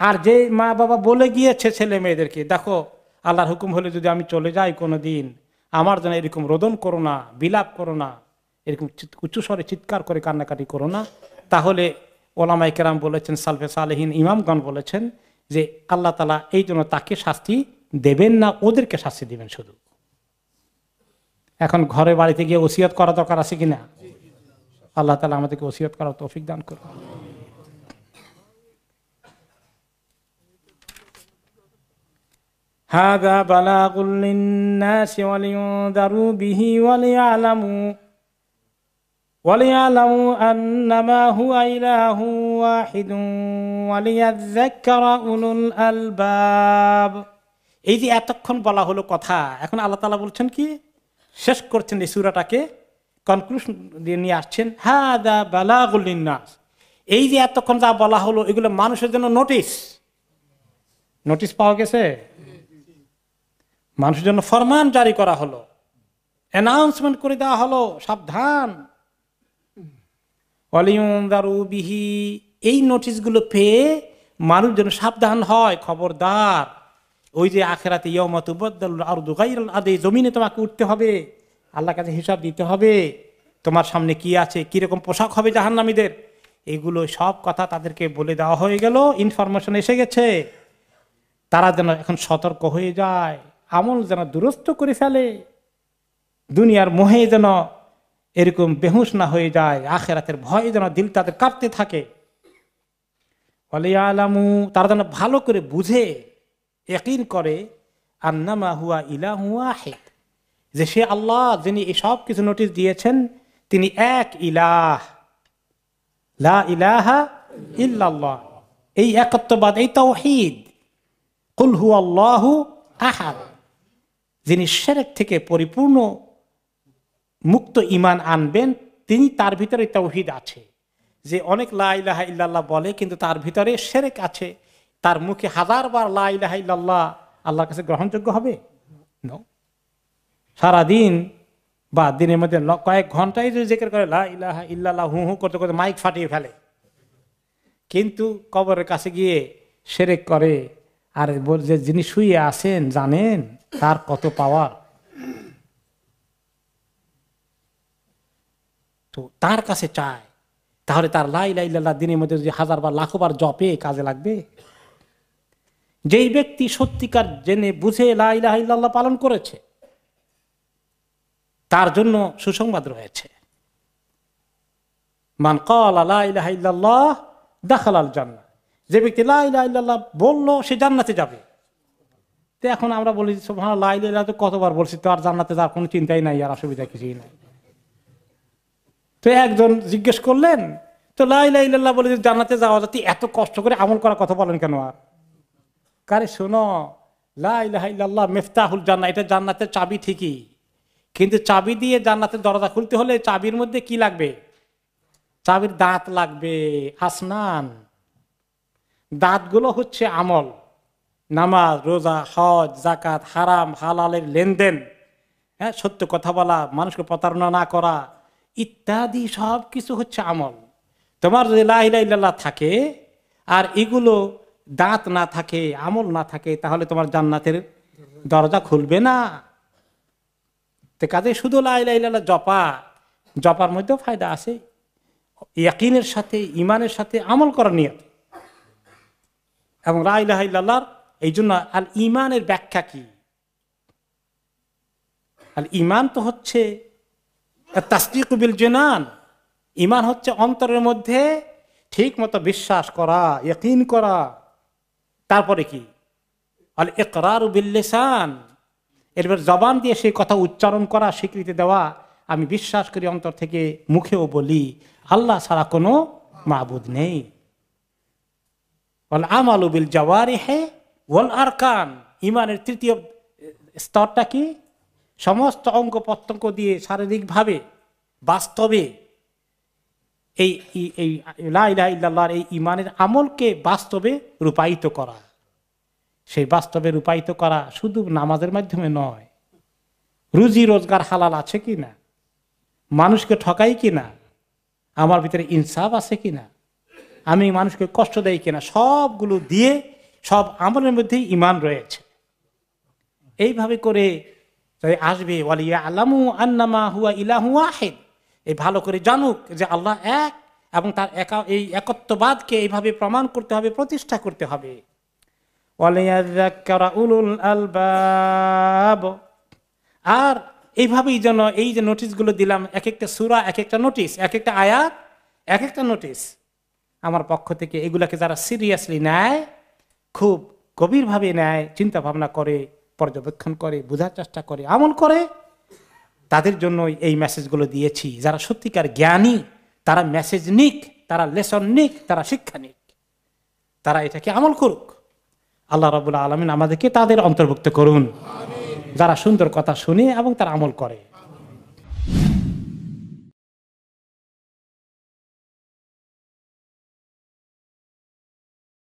আর যে মা বাবা বলে গিয়েছে ছেলে মেয়েদেরকে, দেখো আল্লাহর হুকুম হলে যদি আমি চলে যাই কোনো দিন, আমার জন্য এরকম রোদন করো না, বিলাপ করো না, এরকম উচ্চ স্বরে চিৎকার করে কান্নাকাটি করো না, তাহলে ওলামায়ে কেরাম বলেছেন, সালফে সালেহিন ইমামগণ বলেছেন যে আল্লাহ তাআলা এই জন্য তাকে শাস্তি দেবেন না, ওদেরকে শাস্তি দিবেন শুধু। এখন ঘরে বাড়িতে গিয়ে ওসিয়ত করা দরকার আছে কিনা? আল্লাহ তাআলা আমাদেরকে ওসিয়ত করার তৌফিক দান করুন। হাযা বালাগুল লিন-নাসি ওয়া লিয়ুনযারু বিহি ওয়া লিয়ালামু আন্নামা হুয়া ইলাহু ওয়াহিদুন ওয়া লিয়াযাক্কারা উলুল আলবাব। এই যে এতক্ষণ বলা হলো কথা, এখন আল্লাহ তাআলা বলছেন কি, শেষ করছেন এই সূরাটাকে, কনক্লুশন দিয়ে নিয়ে আসছেন, হাযা বালাগুল লিন-নাস। এই যে এতক্ষণ যা বলা হলো, এগুলো মানুষের জন্য নোটিশ পাওয়া গেছে, মানুষের জন্য ফরমান জারি করা হলো, অ্যানাউন্সমেন্ট করে দেওয়া হলো, সাবধান। ওয়ালিউনযারু বিহি, এই নোটিশগুলো পেয়ে মানুষ যেন সাবধান হয়, খবরদার, ওই যে আখিরাতে ইয়াউমা তুবাদদালুল আরদু গায়রাল আরদি, জমিনে তোমাকে উঠতে হবে, আল্লাহর কাছে হিসাব দিতে হবে, তোমার সামনে কি আছে, কিরকম পোশাক হবে জাহান্নামীদের, এগুলো সব কথা তাদেরকে বলে দেওয়া হয়ে গেল, ইনফরমেশন এসে গেছে। তারা যেন এখন সতর্ক হয়ে যায়, আমল যেন দুরস্ত করে ফেলে, দুনিয়ার মোহে যেন এরকম বেহুশ না হয়ে যায়, আখিরাতের ভয়ে যেন দিল তাদের কাঁপতে থাকে। ওয়ালিয়ালামু, তারা যেন ভালো করে বুঝে ইয়াকিন করে, আন্নামা হুয়া ইলাহু ওয়াহিদ, যে সে আল্লাহ যিনি এই সব কিছু নোটিশ দিয়েছেন তিনি এক ইলাহ, লা ইলাহা ইল্লাল্লাহ। এই একত্ববাদ, এই তাওহীদ, কুল হুয়াল্লাহু আহাদ, যিনি শিরক থেকে পরিপূর্ণ মুক্ত ঈমান আনবেন, তিনি, তার ভিতরে তাওহীদ আছে। যে অনেক লা ইলাহা ইল্লাল্লাহ বলে কিন্তু তার ভিতরে শিরক আছে, তার মুখে হাজারবার লা ইলাহা ইল্লাল্লাহ আল্লাহর কাছে গ্রহণযোগ্য হবে? নো। সারাদিন বা দিনের মধ্যে কয়েক ঘন্টায় যদি জিকির করে লা ইলাহা ইল্লাল্লাহ হু হু করতে করতে মাইক ফাটিয়ে ফেলে, কিন্তু কবরের কাছে গিয়ে শিরক করে। আর যে যিনি শুয়ে আছেন জানেন তার কত পাওয়ার, তো তার কাছে চায়, তাহলে তার লা ইলাহা ইল্লাল্লাহ দিনের মধ্যে যদি হাজারবার লাখবার জপে কাজে লাগবে? যেই ব্যক্তি সত্যিকার জেনে বুঝে লা ইলাহা ইল্লাল্লাহ পালন করেছে তার জন্য সুসংবাদ রয়েছে। মান ক্বালা লা ইলাহা ইল্লাল্লাহ দাখালাল জান্নাহ, যে ব্যক্তি লা ইলাহা ইল্লাল্লাহ বললো সে জান্নাতে যাবে। তো এখন আমরা বলি সুবহানাল্লাহ, লা ইলাহা ইল্লাল্লাহ তো কতবার বলছি, তো আর জান্নাতে যাওয়ার কোনো চিন্তাই নাই, আর অসুবিধা কিছুই নাই। তো একজন জিজ্ঞেস করলেন, তো লা ইলাহা ইল্লাল্লাহ বলে যদি জান্নাতে যাওয়া যায়, এত কষ্ট করে আমল করার কথা বলেন কেন? আর কারে শোনো, লা ইলাহা ইল্লাল্লাহ মিফতাহুল জান্নাহ, এটা জান্নাতের চাবি ঠিকই, কিন্তু চাবি দিয়ে জান্নাতের দরজা খুলতে হলে চাবির মধ্যে কি লাগবে? চাবির দাঁত লাগবে, আসনান। দাঁতগুলো হচ্ছে আমল, নামাজ, রোজা, হজ, যাকাত, হারাম হালালের লেনদেন, হ্যাঁ, সত্য কথা বলা, মানুষকে প্রতারণা না করা ইত্যাদি সব কিছু হচ্ছে আমল। তোমার যদি লা ইলাহা ইল্লাল্লাহ থাকে আর এগুলো দাঁত না থাকে, আমল না থাকে, তাহলে তোমার জান্নাতের দরজা খুলবে না। তো কাজে শুধু লা ইলাহা ইল্লাল্লাহ জপার মধ্যেও ফায়দা আছে, ইয়াকিনের সাথে, ইমানের সাথে আমল করার নিয়ত। এবং লা ইলাহা ইল্লাল্লাহর এই জন্য আল ইমানের ব্যাখ্যা কি? আল ইমান তো হচ্ছে তাসদীক বিল জানান, ইমান হচ্ছে অন্তরের মধ্যে ঠিক মতো বিশ্বাস করা, ইয়াকিন করা। তারপরে কি? আল ইকরার বিল লিসান, এরপর জবান দিয়ে সেই কথা উচ্চারণ করা, স্বীকৃতি দেওয়া, আমি বিশ্বাস করি অন্তর থেকে, মুখেও বলি আল্লাহ ছাড়া কোনো মাবুদ নেই। ওয়াল আমালু বিল জাওয়ারিহি ওয়াল আরকান, ইমানের তৃতীয় স্তরটা কি? সমস্ত অঙ্গ প্রত্যঙ্গ দিয়ে শারীরিকভাবে বাস্তবে এই লা ইলাহা ইল্লাল্লাহর এই ইমানের আমলকে বাস্তবে রূপায়িত করা। সেই বাস্তবে রূপায়িত করা শুধু নামাজের মাধ্যমে নয়, রুজি রোজগার হালাল আছে কিনা, মানুষকে ঠকাই কিনা, আমার ভিতরে ইনসাফ আছে কিনা, আমি মানুষকে কষ্ট দেই কিনা, সবগুলো দিয়ে সব আমলের মধ্যেই ইমান রয়েছে। এইভাবে করে আসবে ওয়ালিয়া আলামু আন্নামা হুয়া ইলাহু ওয়াহিদ, এই ভালো করে জানুক যে আল্লাহ এক, এবং তার এই একত্ববাদকে এইভাবে প্রমাণ করতে হবে, প্রতিষ্ঠা করতে হবে। ওয়ালিয়াযাক্কারা উলুল আলবাব, আর এইভাবেই যেন এই যে নোটিশগুলো দিলাম, এক একটা সূরা এক একটা নোটিশ, এক একটা আয়াত এক একটা নোটিশ, আমার পক্ষ থেকে এগুলাকে যারা সিরিয়াসলি নেয়, খুব গভীরভাবে নেয়, চিন্তা ভাবনা করে, পর্যবেক্ষণ করে, বোঝার চেষ্টা করে, আমল করে, তাদের জন্য এই মেসেজগুলো দিয়েছি। যারা সত্যিকার জ্ঞানী তারা মেসেজ নিক, তারা লেসন নিক, তারা শিক্ষা নিক, তারা এটাকে আমল করুক। আল্লাহ রাব্বুল আলামিন আমাদেরকে তাদের অন্তর্ভুক্ত করুন যারা সুন্দর কথা শুনে এবং তারা আমল করে।